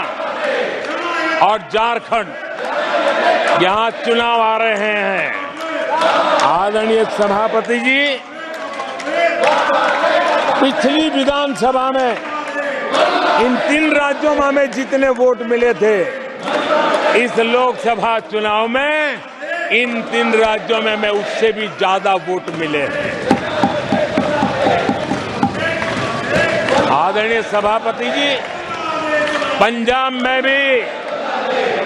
और झारखंड, यहां चुनाव आ रहे हैं। आदरणीय सभापति जी, पिछली विधानसभा में इन 3 राज्यों में हमें जितने वोट मिले थे, इस लोकसभा चुनाव में इन 3 राज्यों में मैं उससे भी ज्यादा वोट मिले हैं। आदरणीय सभापति जी, पंजाब में भी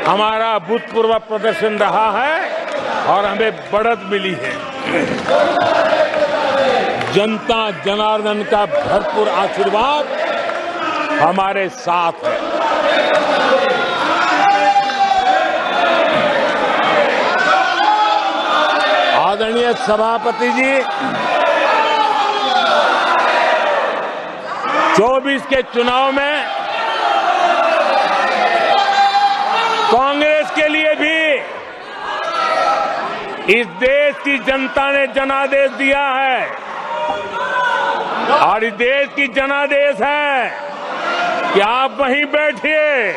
हमारा भूतपूर्व प्रदर्शन रहा है और हमें बढ़त मिली है। जनता जनार्दन का भरपूर आशीर्वाद हमारे साथ है। आदरणीय सभापति जी, 24 के चुनाव में कांग्रेस के लिए भी इस देश की जनता ने जनादेश दिया है और इस देश की जनादेश है कि आप वहीं बैठिए,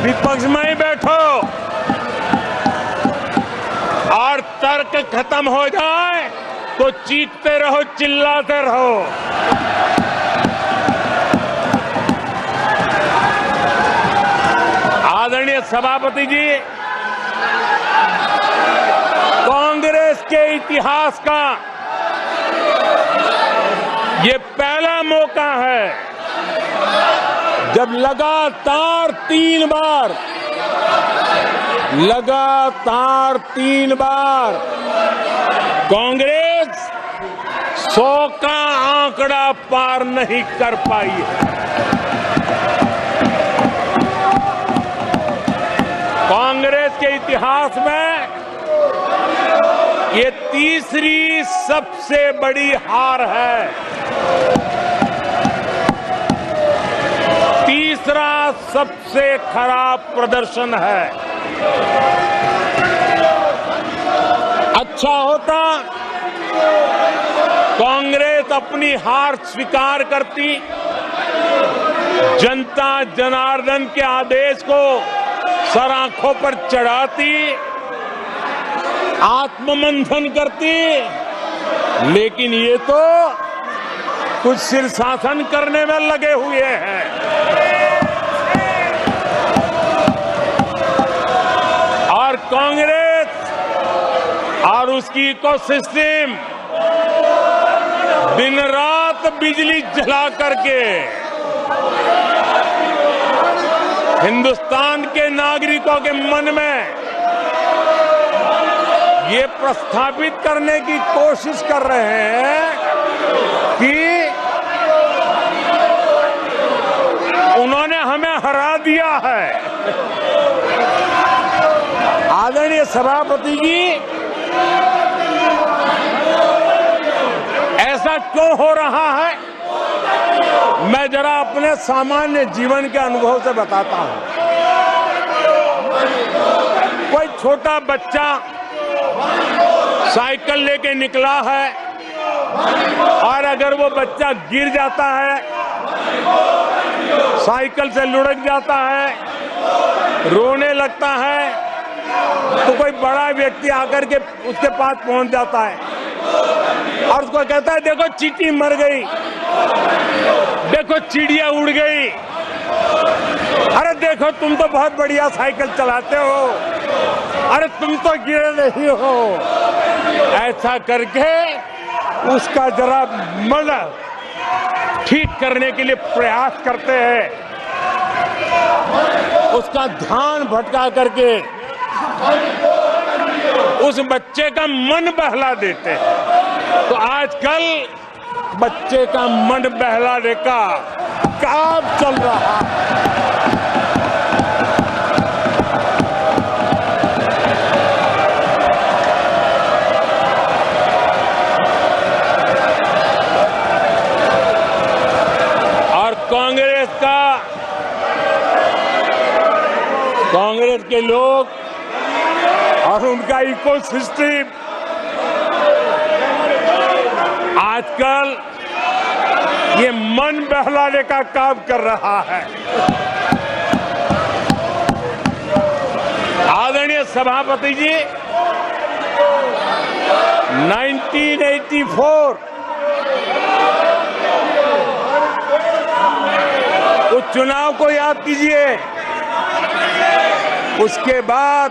विपक्ष में ही बैठो और तर्क खत्म हो जाए तो चीखते रहो, चिल्लाते रहो। आदरणीय सभापति जी, कांग्रेस के इतिहास का ये पहला मौका है जब लगातार 3 बार कांग्रेस 100 का आंकड़ा पार नहीं कर पाई है। कांग्रेस के इतिहास में ये तीसरी सबसे बड़ी हार है, तीसरा सबसे खराब प्रदर्शन है। अच्छा होता कांग्रेस अपनी हार स्वीकार करती, जनता जनार्दन के आदेश को सर आंखों पर चढ़ाती, आत्ममंथन करती, लेकिन ये तो कुछ शीर्षासन करने में लगे हुए हैं। और कांग्रेस और उसकी इकोसिस्टम दिन रात बिजली जला करके हिंदुस्तान के नागरिकों के मन में ये प्रस्थापित करने की कोशिश कर रहे हैं कि उन्होंने हमें हरा दिया है। आदरणीय सभापति जी, ऐसा क्यों हो रहा है, मैं जरा अपने सामान्य जीवन के अनुभव से बताता हूं। कोई छोटा बच्चा साइकिल लेके निकला है और अगर वो बच्चा गिर जाता है, साइकिल से लुढ़क जाता है, रोने लगता है, तो कोई बड़ा व्यक्ति आकर के उसके पास पहुंच जाता है और उसको कहता है, देखो चींटी मर गई, देखो चिड़िया उड़ गई, अरे देखो तुम तो बहुत बढ़िया साइकिल चलाते हो, अरे तुम तो गिरे नहीं हो। ऐसा करके उसका जरा मन ठीक करने के लिए प्रयास करते हैं, उसका ध्यान भटका करके उस बच्चे का मन बहला देते हैं। तो आजकल बच्चे का मन बहलाने का काम चल रहा है। और कांग्रेस के लोग और उनका इकोसिस्टम आजकल ये मन बहलाने का काम कर रहा है। आदरणीय सभापति जी, 1984 उस चुनाव को याद कीजिए। उसके बाद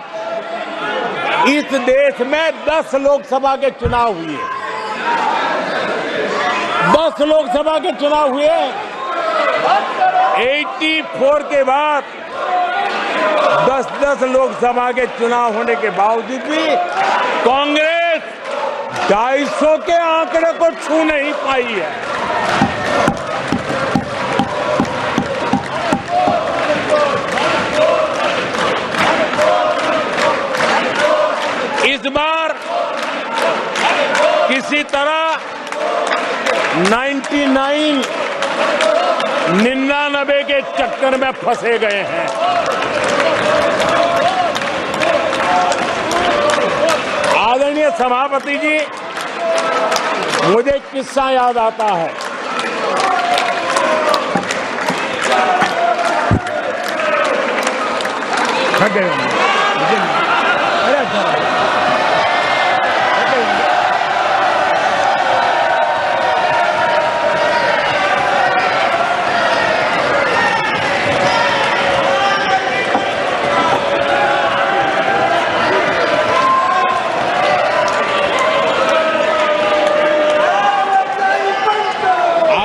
इस देश में 10 लोकसभा के चुनाव हुए, 10 लोकसभा के चुनाव हुए। 84 के बाद 10-10 लोकसभा के चुनाव होने के बावजूद भी कांग्रेस 250 के आंकड़े को छू नहीं पाई है। इस बार किसी तरह 99 के चक्कर में फंसे गए हैं। आदरणीय सभापति जी, मुझे एक किस्सा याद आता है।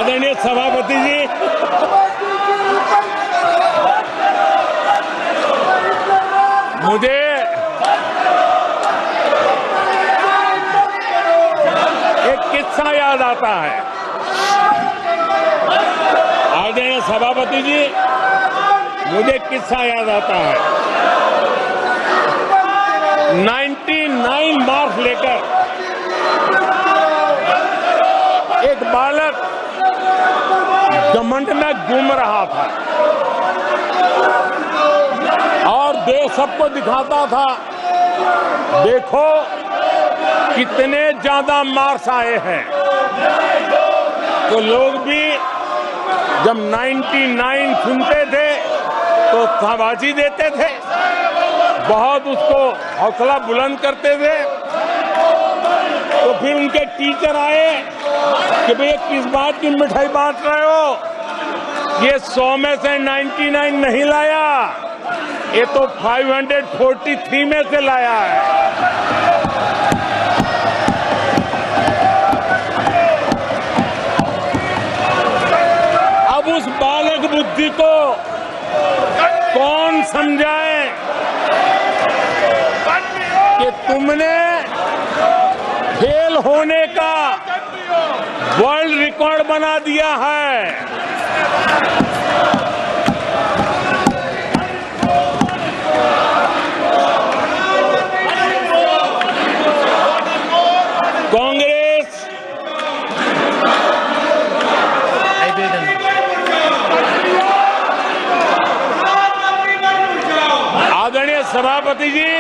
आदरणीय सभापति जी, मुझे एक किस्सा याद आता है। आदरणीय सभापति जी, मुझे एक किस्सा याद आता है। 99 मार्क्स लेकर एक बालक घमंड में घूम रहा था और देश सबको दिखाता था, देखो कितने ज्यादा मार्क्स आए हैं। तो लोग भी जब 99 सुनते थे तो शाबाशी देते थे, बहुत उसको हौसला बुलंद करते थे। तो फिर उनके टीचर आए कि भैया किस बात की मिठाई बांट रहे हो, ये 100 में से 99 नहीं लाया, ये तो 543 में से लाया है। कौन समझाए कि तुमने फेल होने का वर्ल्ड रिकॉर्ड बना दिया है। कांग्रेस आदरणीय सभापति जी,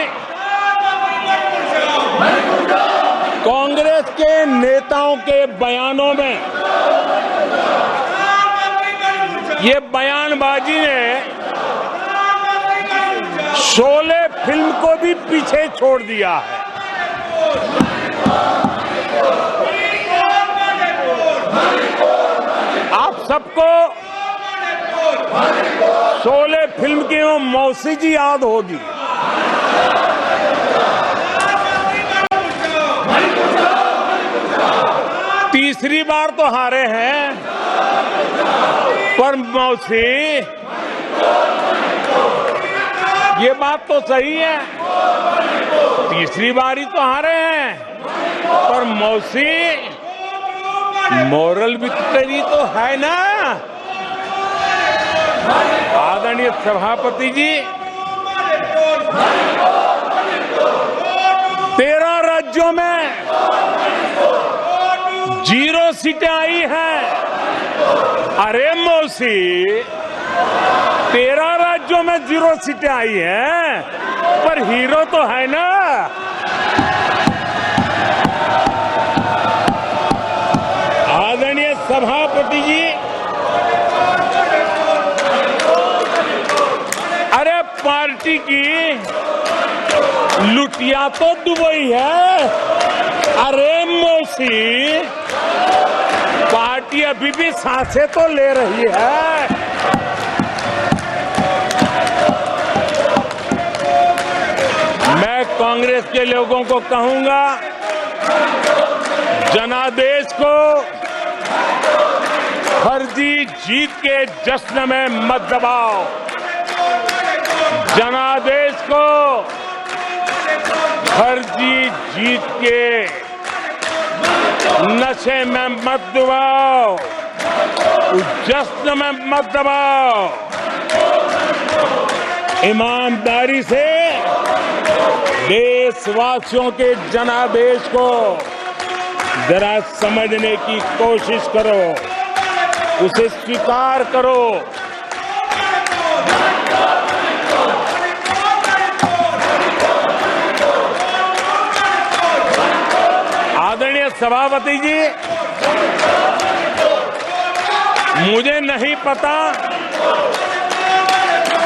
कांग्रेस के नेताओं के बयानों में ये बयानबाजी ने शोले फिल्म को भी पीछे छोड़ दिया है। आप सबको शोले फिल्म की वो मौसी जी याद होगी। तीसरी बार तो हारे हैं, पर मौसी ये बात तो सही है, तीसरी बारी तो हारे हैं, पर मौसी मोरल विक्ट्री तो है ना। आदरणीय सभापति जी, 13 राज्यों में 0 सीटें आई हैं। अरे मौसी, 13 राज्यों में 0 सीटें आई हैं, पर हीरो तो है ना। आदरणीय सभापति जी, अरे पार्टी की लुटिया तो दुबई है। अरे मौसी, पार्टी अभी भी सांसें तो ले रही है। मैं कांग्रेस के लोगों को कहूंगा, जनादेश को फर्जी जीत के जश्न में मत दबाओ। जनादेश को फर्जी जीत के नशे में मत दबाओ, जश्न में मत दबाओ। ईमानदारी से देशवासियों के जनादेश को जरा समझने की कोशिश करो, उसे स्वीकार करो। आदरणीय सभापति जी, मुझे नहीं पता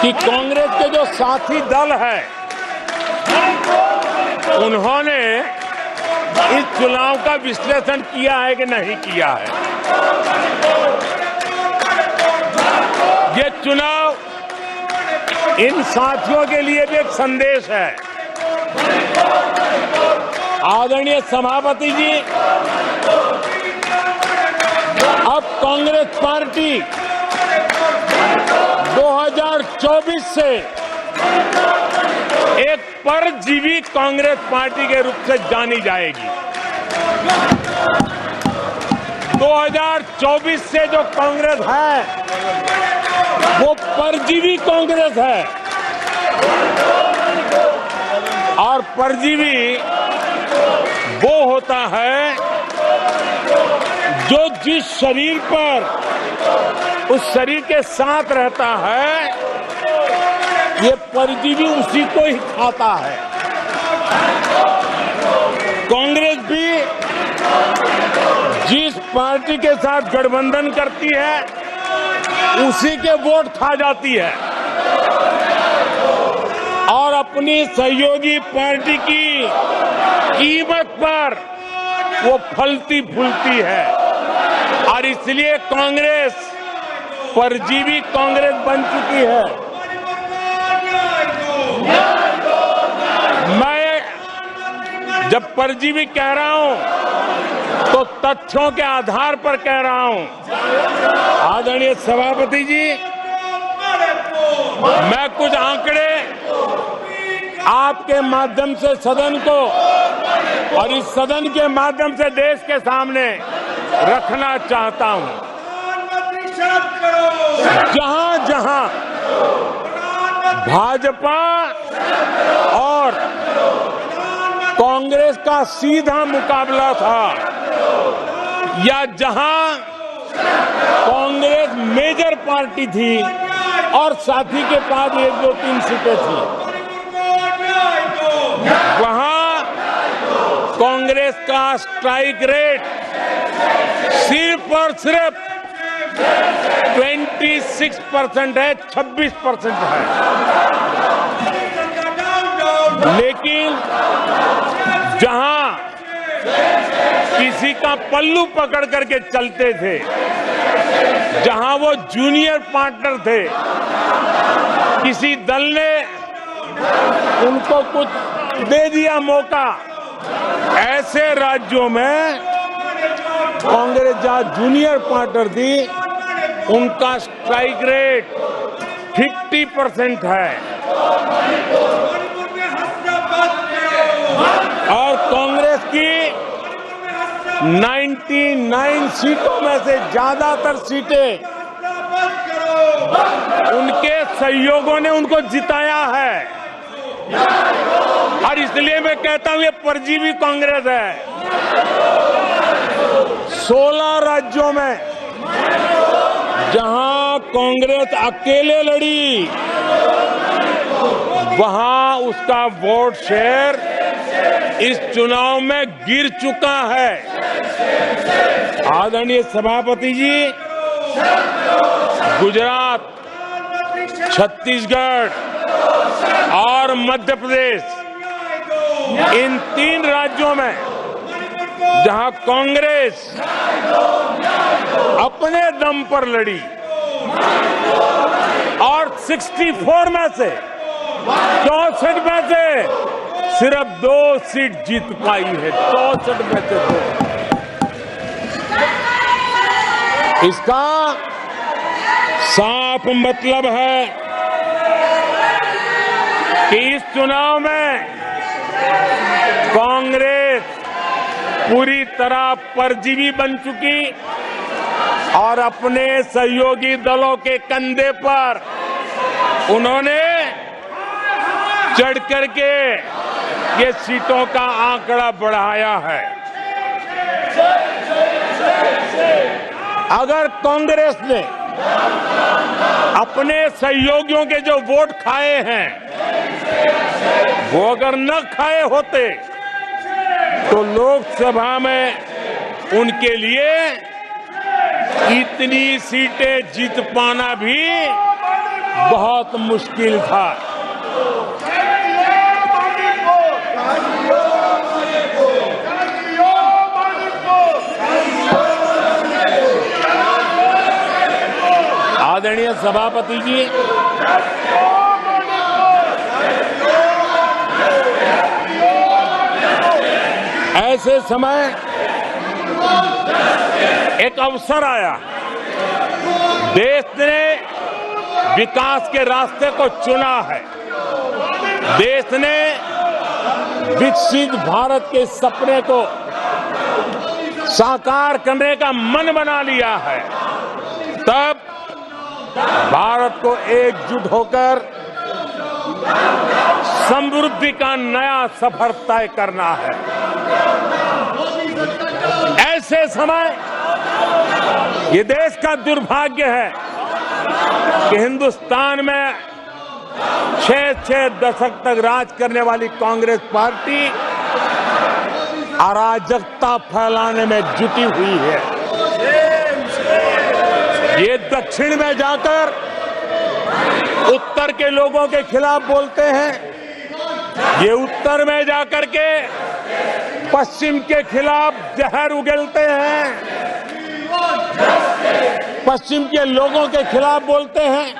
कि कांग्रेस के जो साथी दल है, उन्होंने इस चुनाव का विश्लेषण किया है कि नहीं किया है। ये चुनाव इन साथियों के लिए भी एक संदेश है। आदरणीय सभापति जी, अब कांग्रेस पार्टी 2024 से एक परजीवी कांग्रेस पार्टी के रूप से जानी जाएगी। 2024 से जो कांग्रेस है, वो परजीवी कांग्रेस है। और परजीवी वो होता है जो जिस शरीर पर उस शरीर के साथ रहता है, ये परजीवी उसी को ही खाता है। कांग्रेस भी जिस पार्टी के साथ गठबंधन करती है, उसी के वोट खा जाती है और अपनी सहयोगी पार्टी की कीमत पर वो फलती फूलती है। और इसलिए कांग्रेस परजीवी कांग्रेस बन चुकी है। मैं जब परजीवी कह रहा हूं तो तथ्यों के आधार पर कह रहा हूं। आदरणीय सभापति जी, मैं कुछ आंकड़े आपके माध्यम से सदन को और इस सदन के माध्यम से देश के सामने रखना चाहता हूं। जहां जहां भाजपा और कांग्रेस का सीधा मुकाबला था या जहां कांग्रेस मेजर पार्टी थी और साथी के पास 1-2-3 सीटें थी, वहां कांग्रेस का स्ट्राइक रेट सिर्फ और सिर्फ 26% है, 26% है। लेकिन जहां किसी का पल्लू पकड़ करके चलते थे, जहां वो जूनियर पार्टनर थे, किसी दल ने उनको कुछ दे दिया मौका, ऐसे राज्यों में कांग्रेस जहां जूनियर पार्टनर थी, उनका स्ट्राइक रेट 50% है और कांग्रेस की 99 सीटों में से ज्यादातर सीटें उनके सहयोगियों ने उनको जिताया है। और इसलिए मैं कहता हूं ये परजीवी कांग्रेस है। 16 राज्यों में जहां कांग्रेस अकेले लड़ी, वहां उसका वोट शेयर इस चुनाव में गिर चुका है। आदरणीय सभापति जी, गुजरात, छत्तीसगढ़ और मध्य प्रदेश, इन 3 राज्यों में जहां कांग्रेस अपने दम पर लड़ी और 64 में से 64 में से सिर्फ 2 सीट जीत पाई है, 64 में से 2। इसका साफ मतलब है कि इस चुनाव में कांग्रेस पूरी तरह परजीवी बन चुकी और अपने सहयोगी दलों के कंधे पर उन्होंने चढ़ करके ये सीटों का आंकड़ा बढ़ाया है। अगर कांग्रेस ने अपने सहयोगियों के जो वोट खाए हैं, वो अगर न खाए होते तो लोकसभा में उनके लिए इतनी सीटें जीत पाना भी बहुत मुश्किल था। आदरणीय सभापति जी, ऐसे समय एक अवसर आया, देश ने विकास के रास्ते को चुना है, देश ने विकसित भारत के सपने को साकार करने का मन बना लिया है। तब भारत को एकजुट होकर समृद्धि का नया सफर तय करना है। ऐसे समय ये देश का दुर्भाग्य है कि हिंदुस्तान में 6 दशक तक राज करने वाली कांग्रेस पार्टी अराजकता फैलाने में जुटी हुई है। ये दक्षिण में जाकर उत्तर के लोगों के खिलाफ बोलते हैं, ये उत्तर में जाकर के पश्चिम के खिलाफ जहर उगलते हैं, पश्चिम के लोगों के खिलाफ बोलते हैं,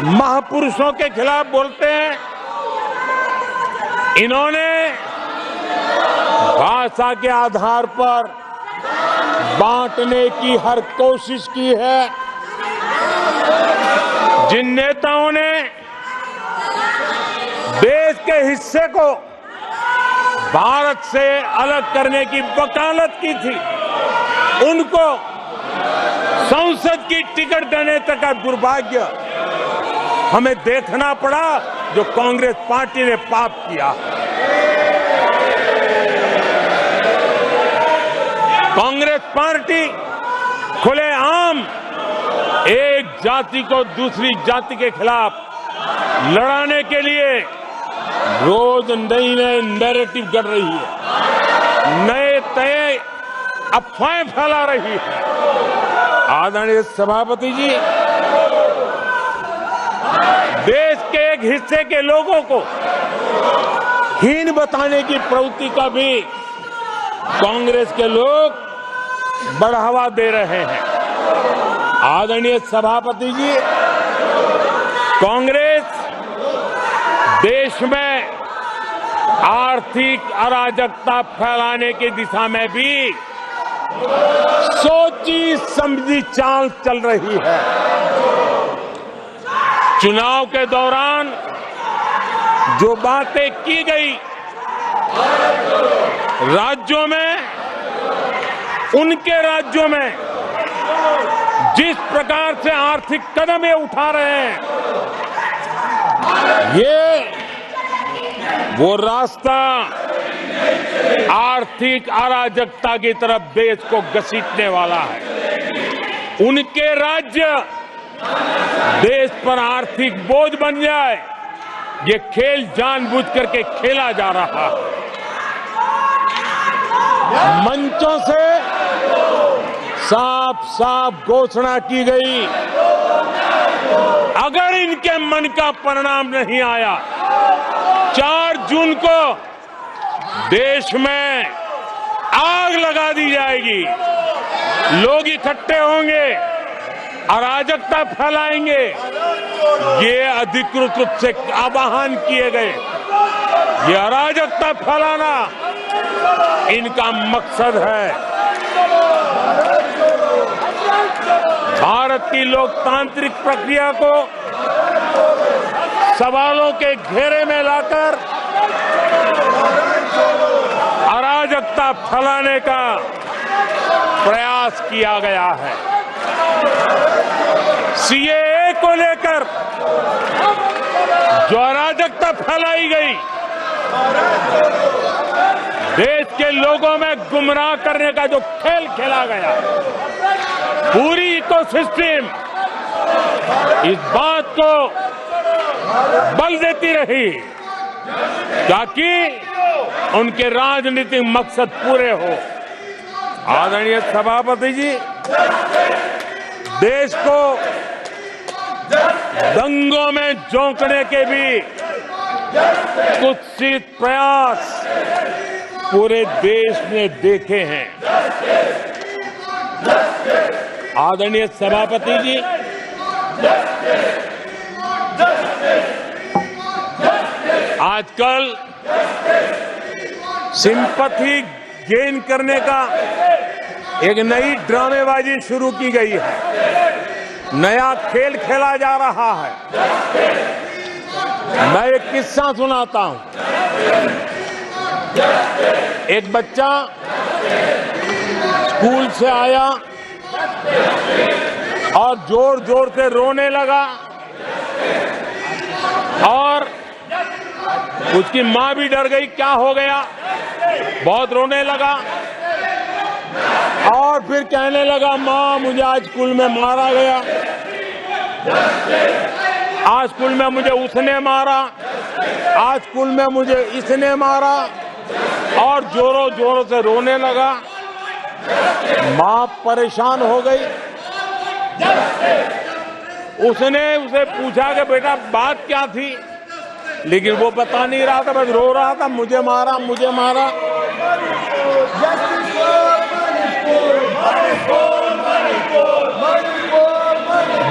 महापुरुषों के खिलाफ बोलते हैं। इन्होंने भाषा के आधार पर बांटने की हर कोशिश की है। जिन नेताओं ने देश के हिस्से को भारत से अलग करने की वकालत की थी, उनको संसद की टिकट देने तक का दुर्भाग्य हमें देखना पड़ा, जो कांग्रेस पार्टी ने पाप किया। कांग्रेस पार्टी खुलेआम एक जाति को दूसरी जाति के खिलाफ लड़ाने के लिए रोज नई नए नैरेटिव कर रही है, नए तय अफवाहें फैला रही है। आदरणीय सभापति जी, देश के एक हिस्से के लोगों को हीन बताने की प्रवृत्ति का भी कांग्रेस के लोग बढ़ावा दे रहे हैं। आदरणीय सभापति जी, कांग्रेस देश में आर्थिक अराजकता फैलाने की दिशा में भी सोची समझी चाल चल रही है। चुनाव के दौरान जो बातें की गई, राज्यों में, उनके राज्यों में जिस प्रकार से आर्थिक कदम ये उठा रहे हैं, ये वो रास्ता आर्थिक अराजकता की तरफ देश को घसीटने वाला है। उनके राज्य देश पर आर्थिक बोझ बन जाए, ये खेल जानबूझ करके खेला जा रहा है। मंचों से साफ साफ घोषणा की गई, अगर इनके मन का परिणाम नहीं आया, 4 जून को देश में आग लगा दी जाएगी, लोग इकट्ठे होंगे, अराजकता फैलाएंगे। ये अधिकृत रूप से आह्वान किए गए, ये अराजकता फैलाना इनका मकसद है। भारत की लोकतांत्रिक प्रक्रिया को सवालों के घेरे में लाकर अराजकता फैलाने का प्रयास किया गया है। सीएए को लेकर जो अराजकता फैलाई गई, देश के लोगों में गुमराह करने का जो खेल खेला गया, पूरी इकोसिस्टम इस बात को बल देती रही ताकि उनके राजनीतिक मकसद पूरे हो। आदरणीय सभापति जी, देश को दंगों में झोंकने के भी कुत्सित प्रयास पूरे देश ने देखे हैं। आदरणीय सभापति जी, आजकल सिंपैथी गेन करने का एक नई ड्रामेबाजी शुरू की गई है, नया खेल खेला जा रहा है। मैं एक किस्सा सुनाता हूं। एक बच्चा स्कूल से आया और जोर जोर से रोने लगा और उसकी मां भी डर गई, क्या हो गया, बहुत रोने लगा और फिर कहने लगा, मां मुझे आज स्कूल में मारा गया, आज स्कूल में मुझे उसने मारा, आज स्कूल में मुझे इसने मारा, और जोरों जोरों से रोने लगा। मां परेशान हो गई। उसने उसे पूछा कि बेटा बात क्या थी, लेकिन वो बता नहीं रहा था, बस रो रहा था, मुझे मारा मुझे मारा।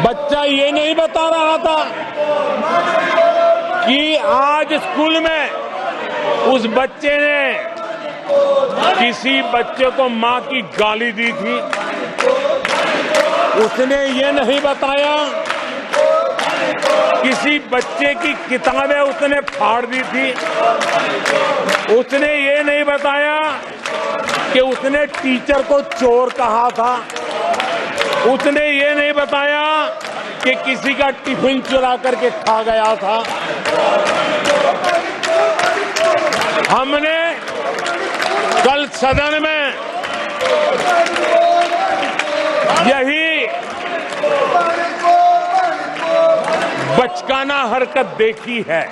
बच्चा ये नहीं बता रहा था कि आज स्कूल में उस बच्चे ने किसी बच्चे को मां की गाली दी थी। उसने ये नहीं बताया किसी बच्चे की किताबें उसने फाड़ दी थी। उसने ये नहीं बताया कि उसने टीचर को चोर कहा था। उसने ये नहीं बताया कि किसी का टिफिन चुरा करके खा गया था। हमने कल सदन में यही बचकाना हरकत देखी है।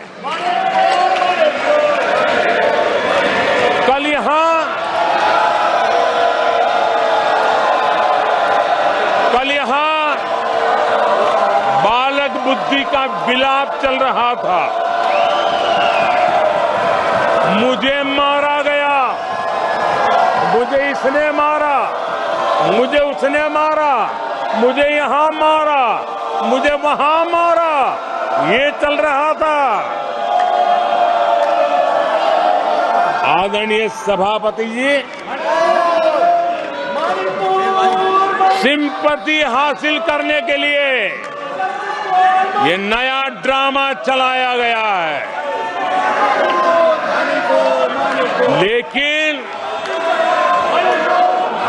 कल यहां बालक बुद्धि का विलाप चल रहा था। मुझे मारा गया, मुझे इसने मारा, मुझे उसने मारा, मुझे यहां मारा, मुझे वहां मारा, ये चल रहा था। आदरणीय सभापति जी, सिंपैथी हासिल करने के लिए ये नया ड्रामा चलाया गया है। लेकिन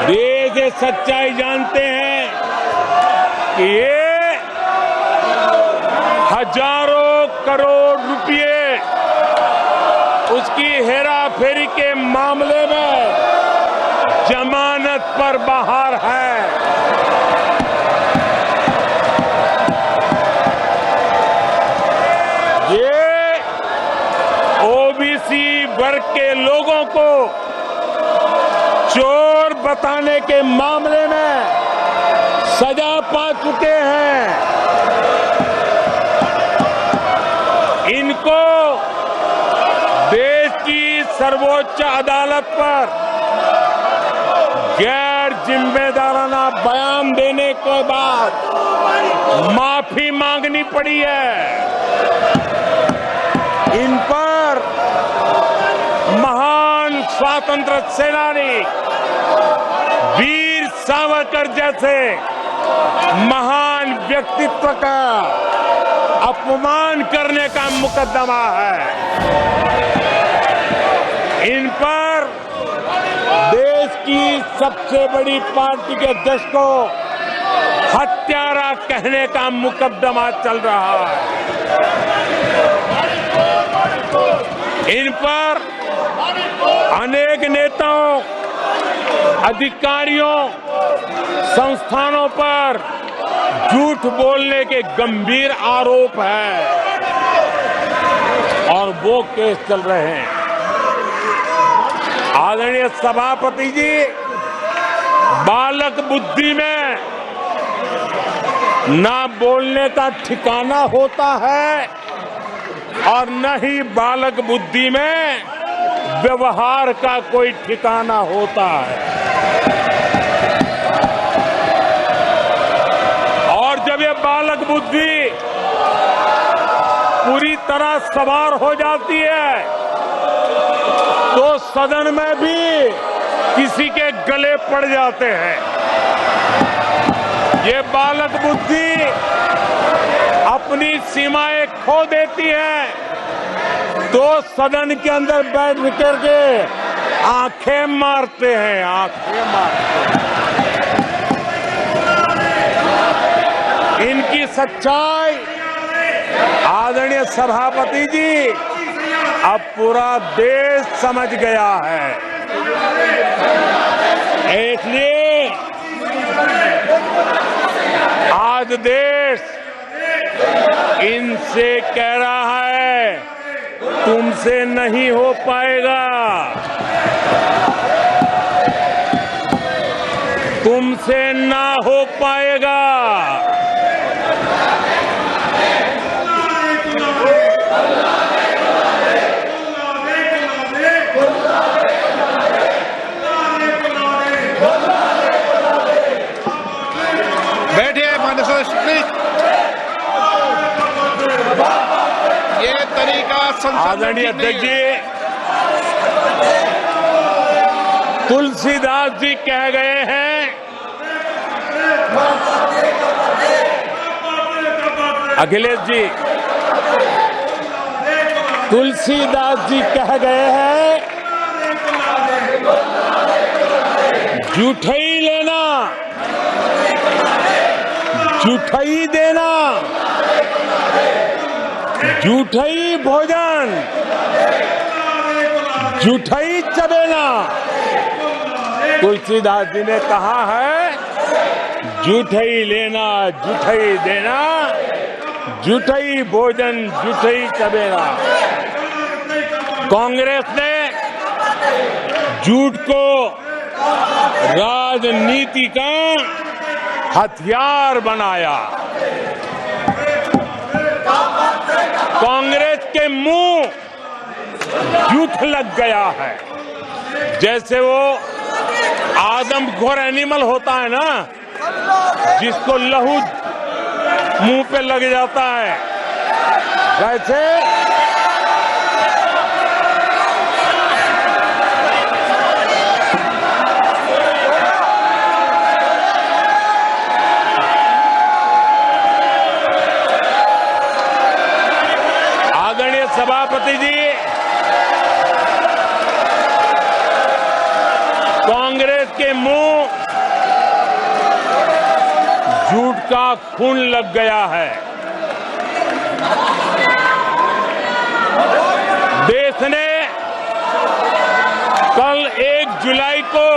देश ये सच्चाई जानते हैं कि ये हजारों करोड़ रुपए उसकी हेराफेरी के मामले में जमानत पर बाहर है। ये ओबीसी वर्ग के लोगों को चोर बताने के मामले में सजा पा चुके हैं। इनको देश की सर्वोच्च अदालत पर गैर जिम्मेदाराना बयान देने के बाद माफी मांगनी पड़ी है। इन पर महान स्वातंत्र सेनानी वीर सावरकर जैसे महान व्यक्तित्व का अपमान करने का मुकदमा है। इन पर देश की सबसे बड़ी पार्टी के अध्यक्ष को हत्यारा कहने का मुकदमा चल रहा है। इन पर अनेक नेताओं, अधिकारियों, संस्थानों पर झूठ बोलने के गंभीर आरोप हैं और वो केस चल रहे हैं। आदरणीय सभापति जी, बालक बुद्धि में ना बोलने का ठिकाना होता है और न ही बालक बुद्धि में व्यवहार का कोई ठिकाना होता है। और जब ये बालक बुद्धि पूरी तरह सवार हो जाती है तो सदन में भी किसी के गले पड़ जाते हैं। ये बालक बुद्धि अपनी सीमाएं खो देती है तो सदन के अंदर बैठ करके आंखें मारते हैं, आंखें मारते हैं। इनकी सच्चाई आदरणीय सभापति जी अब पूरा देश समझ गया है। इसलिए आज देश इनसे कह रहा है तुमसे नहीं हो पाएगा, तुमसे ना हो पाएगा। बैठिए माननीय सदस्य प्लीज। ये तरीका आदरणीय अध्यक्ष जी, तुलसीदास जी कह गए हैं अखिलेश जी, तुलसीदास जी कह गए हैं, जूठई लेना, जूठई देना, जूठई भोजन, जूठई चबेना। तुलसीदास जी ने कहा है, जूठई लेना, जूठई देना, जूठई भोजन, जूठई चबेना। कांग्रेस ने झूठ को राजनीति का हथियार बनाया। कांग्रेस के मुंह झूठ लग गया है। जैसे वो आदमखोर एनिमल होता है ना, जिसको लहू मुंह पे लग जाता है, वैसे आदरणीय सभापति जी, कांग्रेस के मुंह झूठ का खून लग गया है। देश ने कल 1 जुलाई को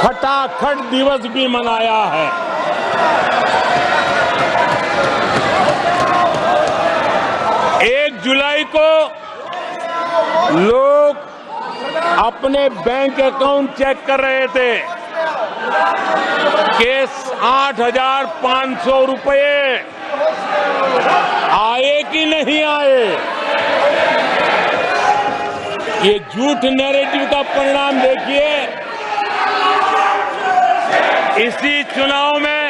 खटाखट दिवस भी मनाया है। जुलाई को लोग अपने बैंक अकाउंट चेक कर रहे थे कि 8,500 रुपये आए कि नहीं आए। ये झूठ नैरेटिव का परिणाम देखिए। इसी चुनाव में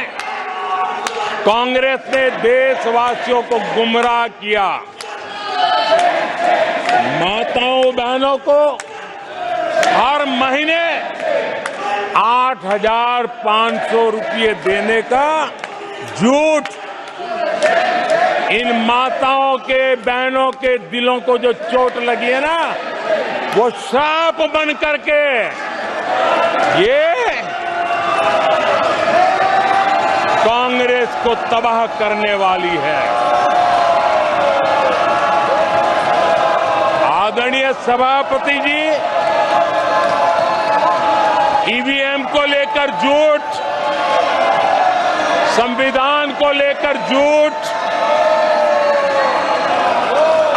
कांग्रेस ने देशवासियों को गुमराह किया। माताओं बहनों को हर महीने 8,500 रुपये देने का झूठ। इन माताओं के बहनों के दिलों को जो चोट लगी है ना, वो श्राप बन करके ये कांग्रेस को तबाह करने वाली है। आदरणीय सभापति जी, ईवीएम को लेकर झूठ, संविधान को लेकर झूठ,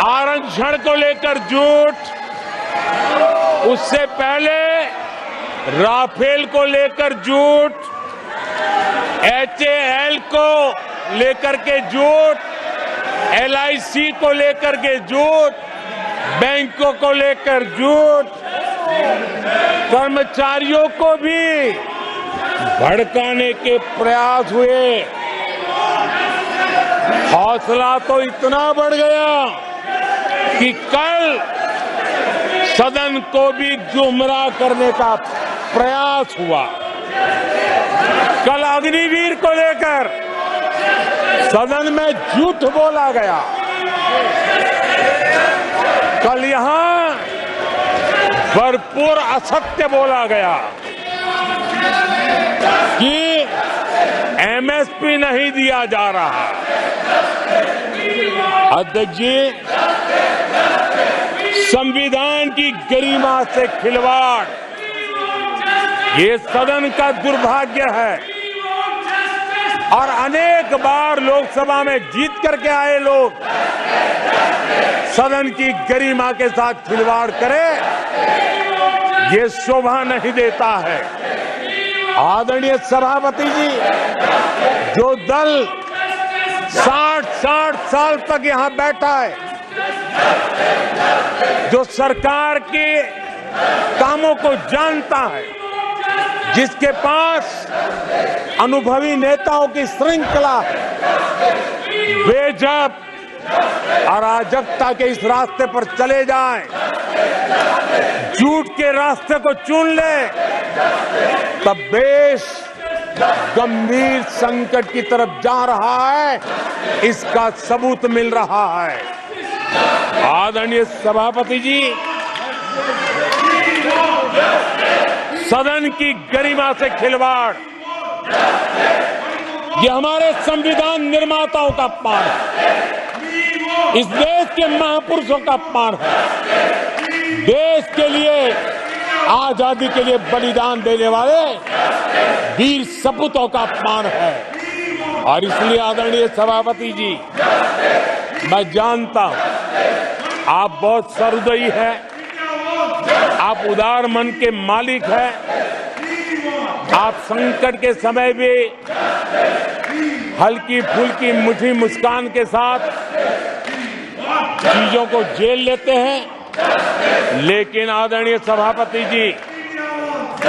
आरक्षण को लेकर झूठ, उससे पहले राफेल को लेकर झूठ, HAL को लेकर के झूठ, LIC को लेकर के झूठ, बैंकों को लेकर झूठ, कर्मचारियों को भी भड़काने के प्रयास हुए। हौसला तो इतना बढ़ गया कि कल सदन को भी गुमराह करने का प्रयास हुआ। कल अग्निवीर को लेकर सदन में झूठ बोला गया। कल यहां भरपूर असत्य बोला गया कि MSP नहीं दिया जा रहा। अध्यक्ष जी, संविधान की गरिमा से खिलवाड़ ये सदन का दुर्भाग्य है। और अनेक बार लोकसभा में जीत करके आए लोग सदन की गरिमा के साथ खिलवाड़ करें, ये शोभा नहीं देता है। आदरणीय सभापति जी, जो दल 60 साल तक यहां बैठा है, जो सरकार के कामों को जानता है, जिसके पास अनुभवी नेताओं की श्रृंखला है, वे जब अराजकता के इस रास्ते पर चले जाएं, झूठ के रास्ते को चुन ले, तब देश गंभीर संकट की तरफ जा रहा है, इसका सबूत मिल रहा है। आदरणीय सभापति जी, सदन की गरिमा से खिलवाड़, ये हमारे संविधान निर्माताओं का अपमान है, इस देश के महापुरुषों का अपमान है, देश के लिए आजादी के लिए बलिदान देने वाले वीर सपूतों का अपमान है। और इसलिए आदरणीय सभापति जी, मैं जानता हूं आप बहुत सहृदयी हैं, आप उदार मन के मालिक हैं, आप संकट के समय भी हल्की फुल्की मीठी मुस्कान के साथ चीजों को झेल लेते हैं। लेकिन आदरणीय सभापति जी,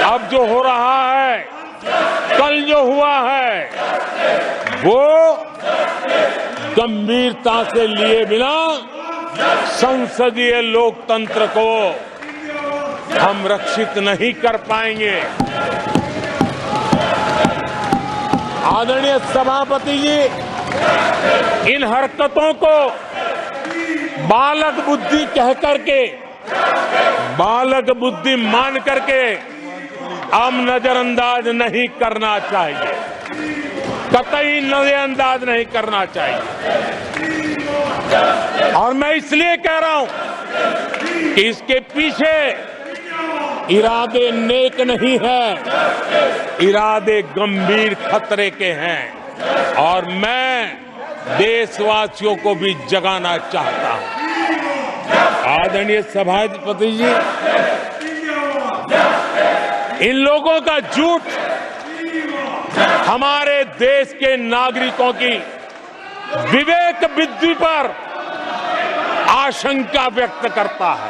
अब जो हो रहा है, कल जो हुआ है, वो गंभीरता से लिए बिना संसदीय लोकतंत्र को हम रक्षित नहीं कर पाएंगे। आदरणीय सभापति जी, इन हरकतों को बालक बुद्धि कह करके, बालक बुद्धि मान करके हम नजरअंदाज नहीं करना चाहिए, कतई नजरअंदाज नहीं करना चाहिए। और मैं इसलिए कह रहा हूं कि इसके पीछे इरादे नेक नहीं है, इरादे गंभीर खतरे के हैं। और मैं देशवासियों को भी जगाना चाहता हूं। आदरणीय सभापति जी, इन लोगों का झूठ हमारे देश के नागरिकों की विवेक बुद्धि पर आशंका व्यक्त करता है।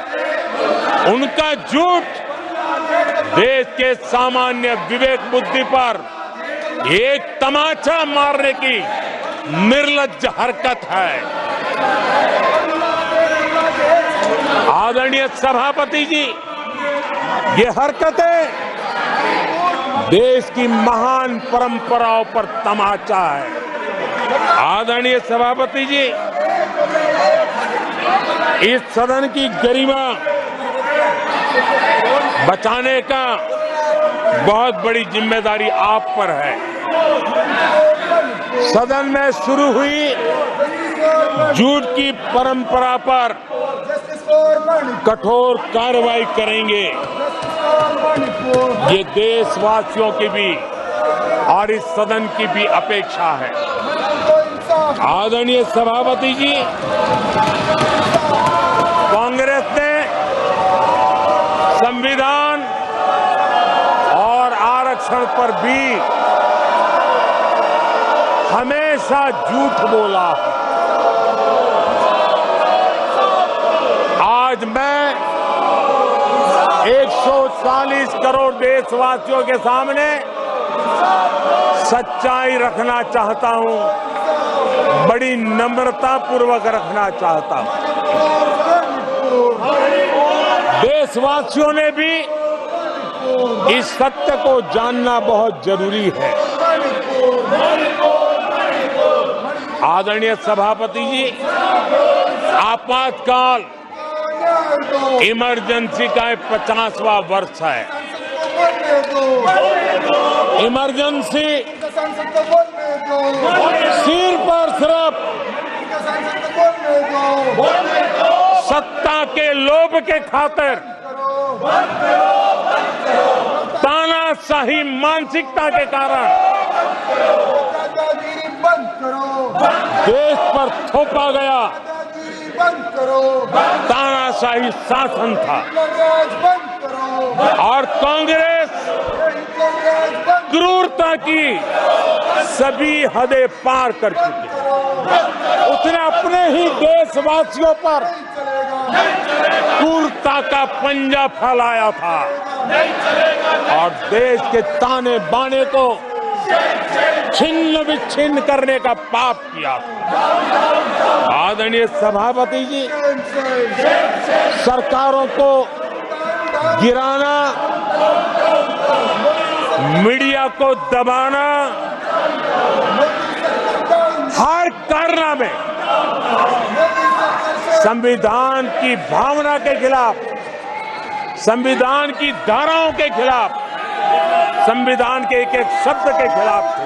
उनका झूठ देश के सामान्य विवेक बुद्धि पर एक तमाचा मारने की निर्लज्ज हरकत है। आदरणीय सभापति जी, ये हरकतें देश की महान परंपराओं पर तमाचा है। आदरणीय सभापति जी, इस सदन की गरिमा बचाने का बहुत बड़ी जिम्मेदारी आप पर है। सदन में शुरू हुई झूठ की परंपरा पर कठोर कार्रवाई करेंगे, ये देशवासियों की भी और इस सदन की भी अपेक्षा है। आदरणीय सभापति जी, कांग्रेस ने संविधान और आरक्षण पर भी हमेशा झूठ बोला है। आज मैं 140 करोड़ देशवासियों के सामने सच्चाई रखना चाहता हूं, बड़ी नम्रता पूर्वक रखना चाहता हूं। देशवासियों ने भी इस सत्य को जानना बहुत जरूरी है। आदरणीय सभापति जी, आपातकाल इमरजेंसी का 50वां वर्ष है। इमरजेंसी सिर पर सिर्फ सत्ता के लोभ के खातिर, तानाशाही मानसिकता के कारण देश पर थोपा गया तानाशाही शासन था। और कांग्रेस क्रूरता की सभी हदें पार कर चुकी है। उसने अपने ही देशवासियों पर क्रूरता का पंजा फैलाया था और देश के ताने बाने को छिन्न विच्छिन्न करने का पाप किया था। आदरणीय सभापति जी, सरकारों को गिराना मीडिया को दबाना, हर कारनामे संविधान की भावना के खिलाफ, संविधान की धाराओं के खिलाफ, संविधान के एक एक शब्द के खिलाफ थे।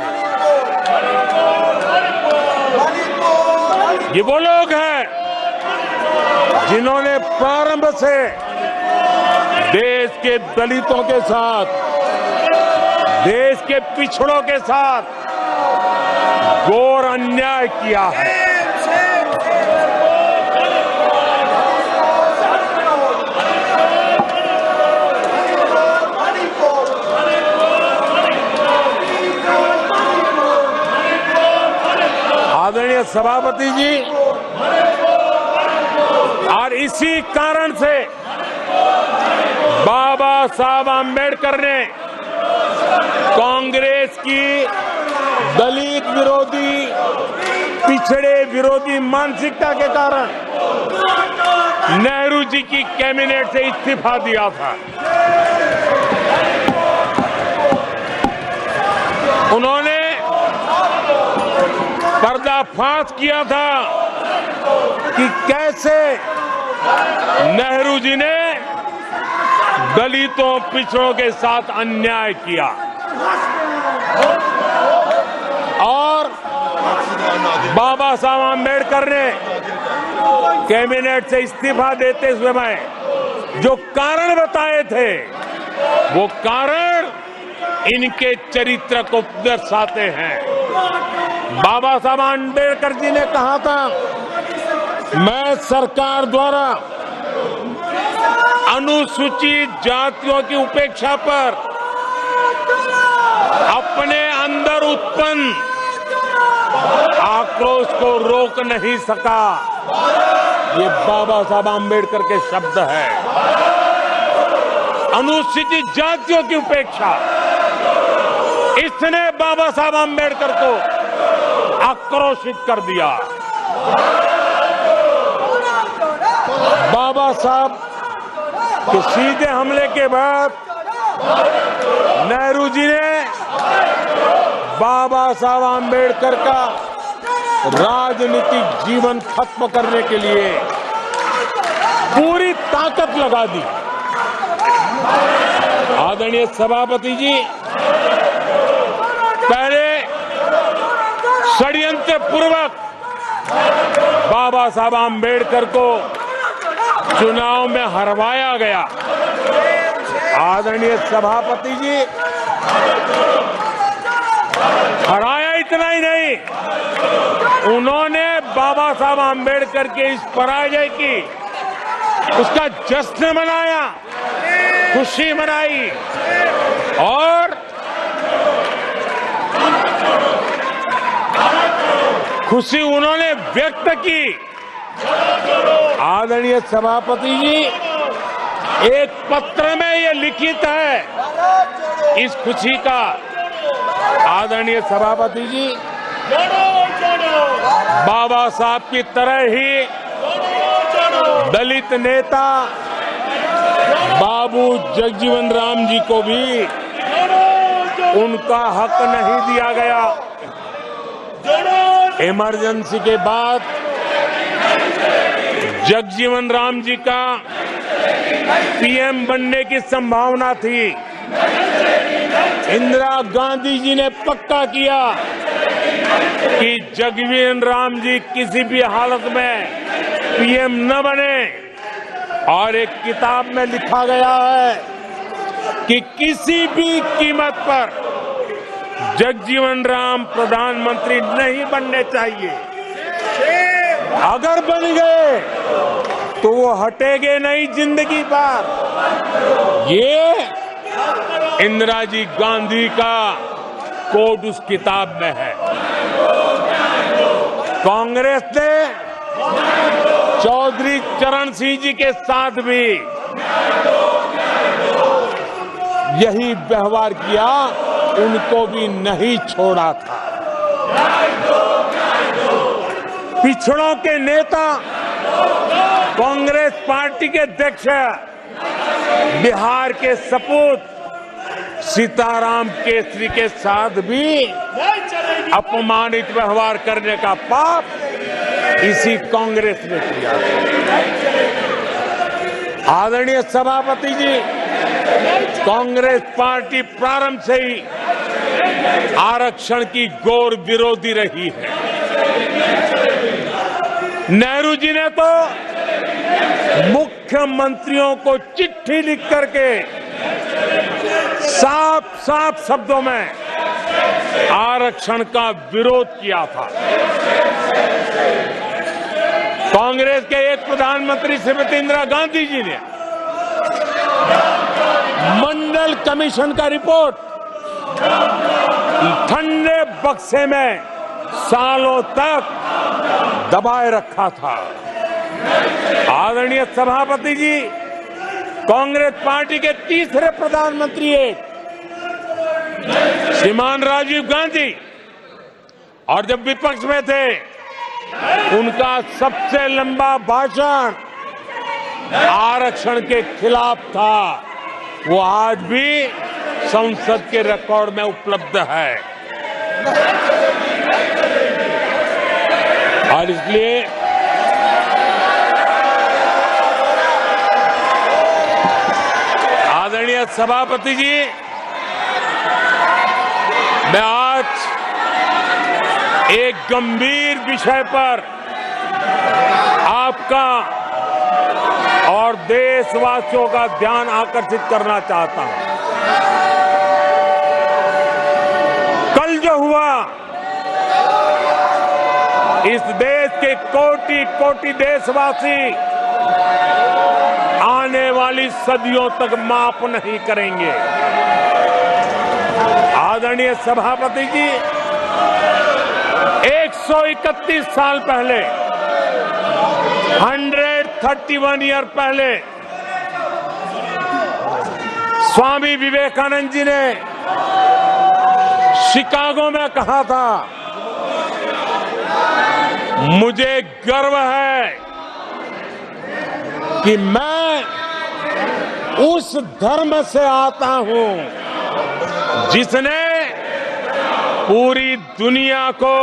ये वो लोग हैं जिन्होंने प्रारंभ से देश के दलितों के साथ, देश के पिछड़ों के साथ घोर अन्याय किया है। आदरणीय सभापति जी, और इसी कारण से बाबा साहब आम्बेडकर ने कांग्रेस की दलित विरोधी, पिछड़े विरोधी मानसिकता के कारण नेहरू जी की कैबिनेट से इस्तीफा दिया था। उन्होंने पर्दाफाश किया था कि कैसे नेहरू जी ने दलितों, पिछड़ों के साथ अन्याय किया, और बाबा साहब आम्बेडकर ने कैबिनेट से इस्तीफा देते समय जो कारण बताए थे, वो कारण इनके चरित्र को दर्शाते हैं। बाबा साहब आम्बेडकर जी ने कहा था, मैं सरकार द्वारा अनुसूचित जातियों की उपेक्षा पर अपने अंदर उत्पन्न आक्रोश को रोक नहीं सका। ये बाबा साहब आम्बेडकर के शब्द है। अनुसूचित जातियों की उपेक्षा, इसने बाबा साहब आम्बेडकर को आक्रोशित कर दिया। बाबा साहब के सीधे हमले के बाद नेहरू जी ने बाबा साहब आम्बेडकर का राजनीतिक जीवन खत्म करने के लिए पूरी ताकत लगा दी। आदरणीय सभापति जी, पहले षड्यंत्र पूर्वक बाबा साहब आम्बेडकर को चुनाव में हरवाया गया। आदरणीय सभापति जी, हराया इतना ही नहीं, उन्होंने बाबा साहब आम्बेडकर के इस पराजय की, उसका जश्न मनाया, खुशी मनाई, और खुशी उन्होंने व्यक्त की। आदरणीय सभापति जी, एक पत्र में ये लिखित है इस खुशी का। आदरणीय सभापति जी, बाबा साहब की तरह ही दलित नेता बाबू जगजीवन राम जी को भी उनका हक नहीं दिया गया। इमरजेंसी के बाद जगजीवन राम जी का पीएम बनने की संभावना थी। इंदिरा गांधी जी ने पक्का किया कि जगजीवन राम जी किसी भी हालत में पीएम न बने, और एक किताब में लिखा गया है कि किसी भी कीमत पर जगजीवन राम प्रधानमंत्री नहीं बनने चाहिए। अगर बन गए तो वो हटेंगे नहीं जिंदगी पर। ये इंदिरा जी गांधी का कोट उस किताब में है। कांग्रेस ने चौधरी चरण सिंह जी के साथ भी यही व्यवहार किया, उनको भी नहीं छोड़ा था। पिछड़ों के नेता, कांग्रेस पार्टी के अध्यक्ष, बिहार के सपूत सीताराम केसरी के साथ भी अपमानित व्यवहार करने का पाप इसी कांग्रेस ने किया। आदरणीय सभापति जी, कांग्रेस पार्टी प्रारंभ से ही आरक्षण की घोर विरोधी रही है। नेहरू जी ने तो मुख्यमंत्रियों को चिट्ठी लिख करके साफ साफ शब्दों में आरक्षण का विरोध किया था। कांग्रेस के एक प्रधानमंत्री श्रीमती इंदिरा गांधी जी ने मंडल कमीशन का रिपोर्ट ठंडे बक्से में सालों तक दबाए रखा था। आदरणीय सभापति जी, कांग्रेस पार्टी के तीसरे प्रधानमंत्री श्रीमान राजीव गांधी, और जब विपक्ष में थे उनका सबसे लंबा भाषण आरक्षण के खिलाफ था। वो आज भी संसद के रिकॉर्ड में उपलब्ध है। और इसलिए आदरणीय सभापति जी, मैं आज एक गंभीर विषय पर आपका और देशवासियों का ध्यान आकर्षित करना चाहता हूं। कल जो हुआ, इस देश के कोटि कोटि देशवासी आने वाली सदियों तक माफ नहीं करेंगे। आदरणीय सभापति जी, 131 साल पहले, 131 ईयर पहले स्वामी विवेकानंद जी ने शिकागो में कहा था, मुझे गर्व है कि मैं उस धर्म से आता हूं जिसने पूरी दुनिया को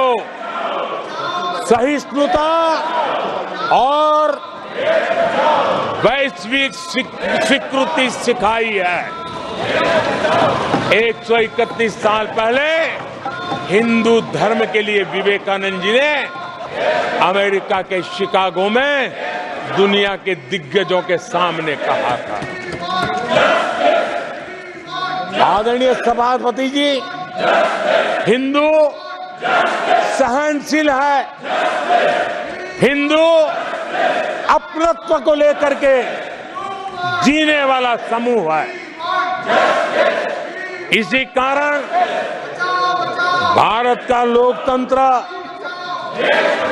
सहिष्णुता और वैश्विक स्वीकृति सिखाई है। 131 साल पहले हिंदू धर्म के लिए विवेकानंद जी ने अमेरिका के शिकागो में दुनिया के दिग्गजों के सामने कहा था। आदरणीय सभापति जी, हिंदू सहनशील है, हिंदू अपनत्व को लेकर के जीने वाला समूह है। इसी कारण भारत का लोकतंत्र,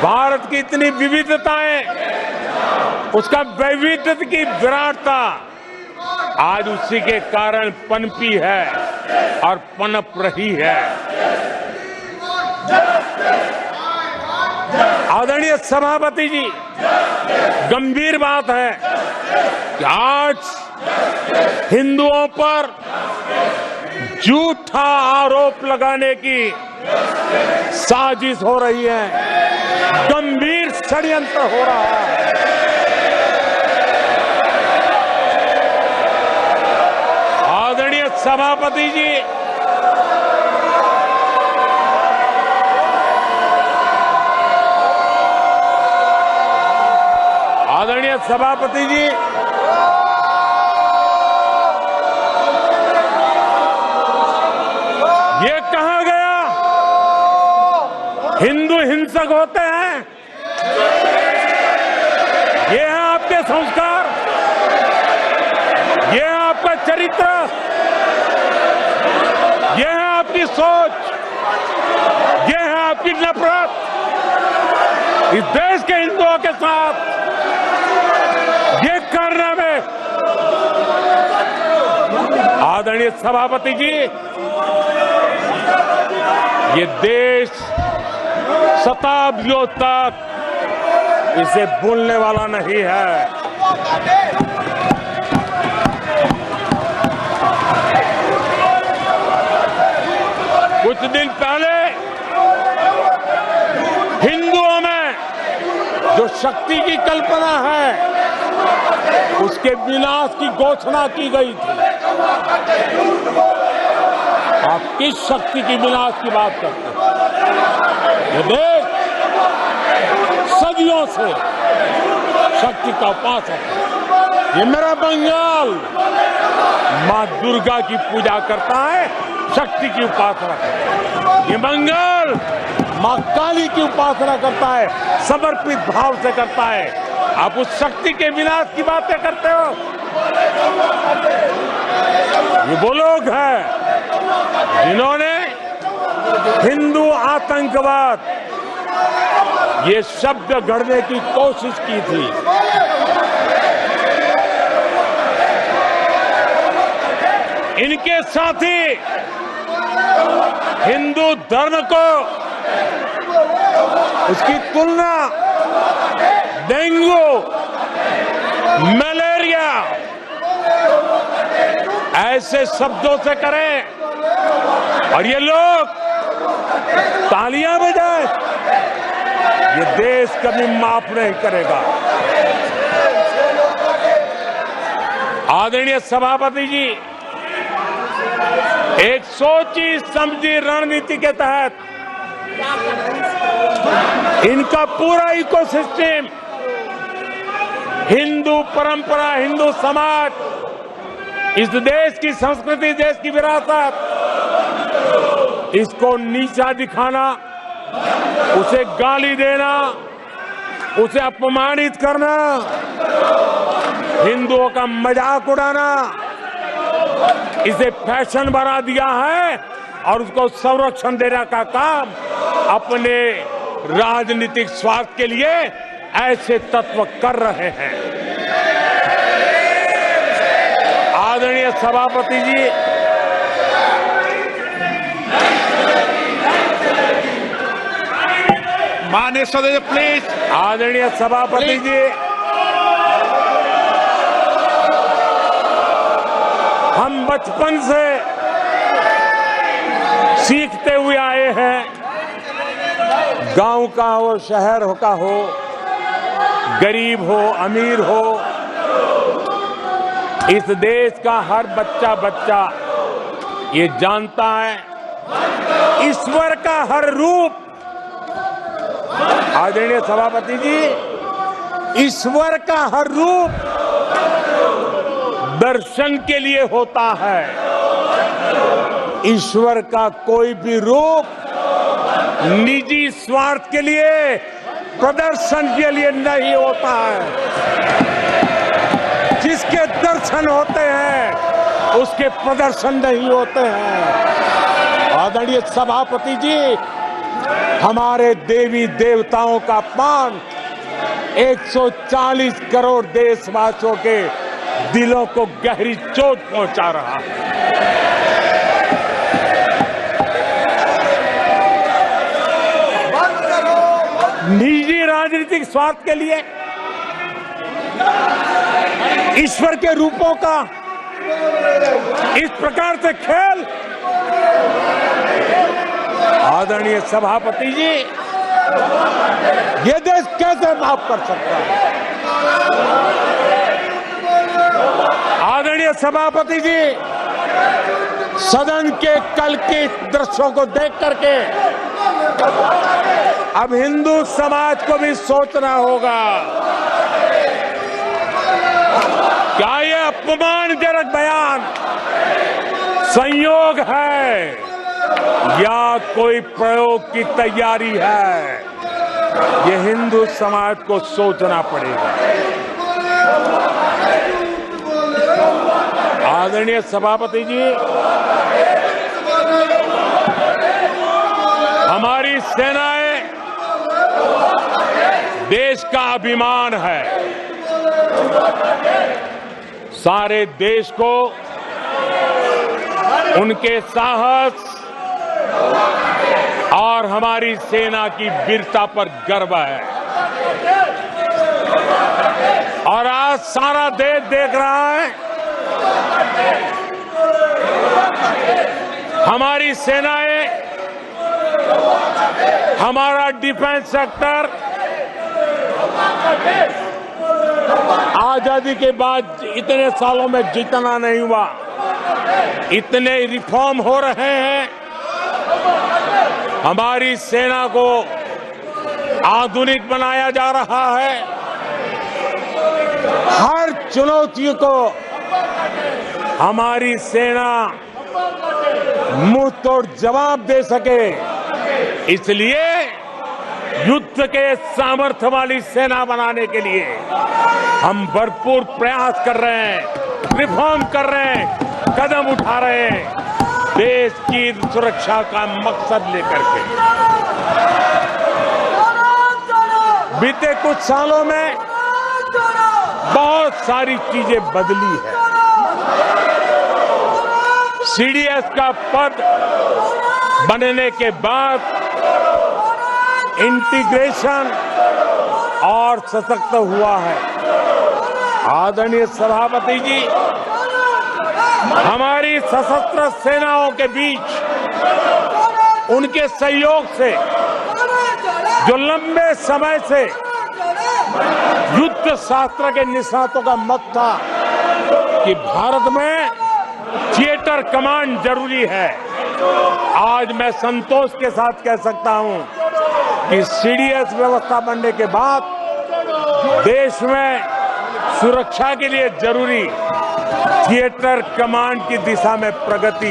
भारत की इतनी विविधताएं, उसका वैविध्य की विराटता आज उसी के कारण पनपी है और पनप रही है। आदरणीय सभापति जी, गंभीर बात है कि आज हिंदुओं पर झूठा आरोप लगाने की साजिश हो रही है, गंभीर षड्यंत्र हो रहा है। आदरणीय सभापति जी, आदरणीय सभापति जी, ये कहा गया हिंदू हिंसक होते हैं। ये है आपके संस्कार, ये है आपका चरित्र, ये है आपकी सोच, ये है आपकी नफरत इस देश के हिंदुओं के साथ। ये करने में आदरणीय सभापति जी, ये देश शताब्दियों तक इसे भूलने वाला नहीं है। कुछ दिन पहले हिंदुओं में जो शक्ति की कल्पना है उसके विनाश की घोषणा की गई थी। आप किस शक्ति की विनाश की बात करते हैं? ये देश सदियों से शक्ति का उपासक है। ये मेरा बंगाल मां दुर्गा की पूजा करता है, शक्ति की उपासना करता है। ये बंगाल मां काली की उपासना करता है, समर्पित भाव से करता है। आप उस शक्ति के विनाश की बातें करते हो। ये वो लोग हैं जिन्होंने हिंदू आतंकवाद ये शब्द गढ़ने की कोशिश की थी। इनके साथी हिंदू धर्म को उसकी तुलना डेंगू, मलेरिया ऐसे शब्दों से करें और ये लोग तालियां बजाएं, ये देश कभी माफ नहीं करेगा। आदरणीय सभापति जी, एक सोची समझी रणनीति के तहत इनका पूरा इकोसिस्टम, हिंदू परंपरा, हिंदू समाज, इस देश की संस्कृति, देश की विरासत, इसको नीचा दिखाना, उसे गाली देना, उसे अपमानित करना, हिंदुओं का मजाक उड़ाना, इसे फैशन बना दिया है और उसको संरक्षण देने का काम अपने राजनीतिक स्वार्थ के लिए ऐसे तत्व कर रहे हैं। आदरणीय सभापति जी, माननीय सदस्य प्लीज। आदरणीय सभापति जी, हम बचपन से सीखते हुए आए हैं, गांव का हो, शहर का हो, गरीब हो, अमीर हो, इस देश का हर बच्चा ये जानता है ईश्वर का हर रूप, आदरणीय सभापति जी, ईश्वर का हर रूप दर्शन के लिए होता है। ईश्वर का कोई भी रूप निजी स्वार्थ के लिए, प्रदर्शन के लिए नहीं होता है। जिसके दर्शन होते हैं उसके प्रदर्शन नहीं होते हैं। आदरणीय सभापति जी, हमारे देवी देवताओं का अपमान 140 करोड़ देशवासियों के दिलों को गहरी चोट पहुंचा रहा है। निजी राजनीतिक स्वार्थ के लिए ईश्वर के रूपों का इस प्रकार से खेल, आदरणीय सभापति जी, ये देश कैसे माफ कर सकता है? आदरणीय सभापति जी, सदन के कल के दृश्यों को देख करके अब हिंदू समाज को भी सोचना होगा, क्या ये अपमानजनक बयान संयोग है या कोई प्रयोग की तैयारी है? ये हिंदू समाज को सोचना पड़ेगा। आदरणीय सभापति जी, हमारी सेनाएं देश का अभिमान है। सारे देश को उनके साहस और हमारी सेना की वीरता पर गर्व है। और आज सारा देश देख रहा है हमारी सेनाएं हमारा डिफेंस सेक्टर आजादी के बाद इतने सालों में जितना नहीं हुआ, इतने रिफॉर्म हो रहे हैं। हमारी सेना को आधुनिक बनाया जा रहा है। हर चुनौती को हमारी सेना मुंह तोड़ जवाब दे सके, इसलिए युद्ध के सामर्थ्य वाली सेना बनाने के लिए हम भरपूर प्रयास कर रहे हैं, रिफॉर्म कर रहे हैं, कदम उठा रहे हैं, देश की सुरक्षा का मकसद लेकर के। बीते कुछ सालों में बहुत सारी चीजें बदली है। सीडीएस का पद बनने के बाद इंटीग्रेशन और सशक्त हुआ है। आदरणीय सभापति जी, हमारी सशस्त्र सेनाओं के बीच उनके सहयोग से जो लंबे समय से युद्ध शास्त्र के निष्णातों का मत था कि भारत में थिएटर कमांड जरूरी है, आज मैं संतोष के साथ कह सकता हूं कि सीडीएस व्यवस्था बनने के बाद देश में सुरक्षा के लिए जरूरी थिएटर कमांड की दिशा में प्रगति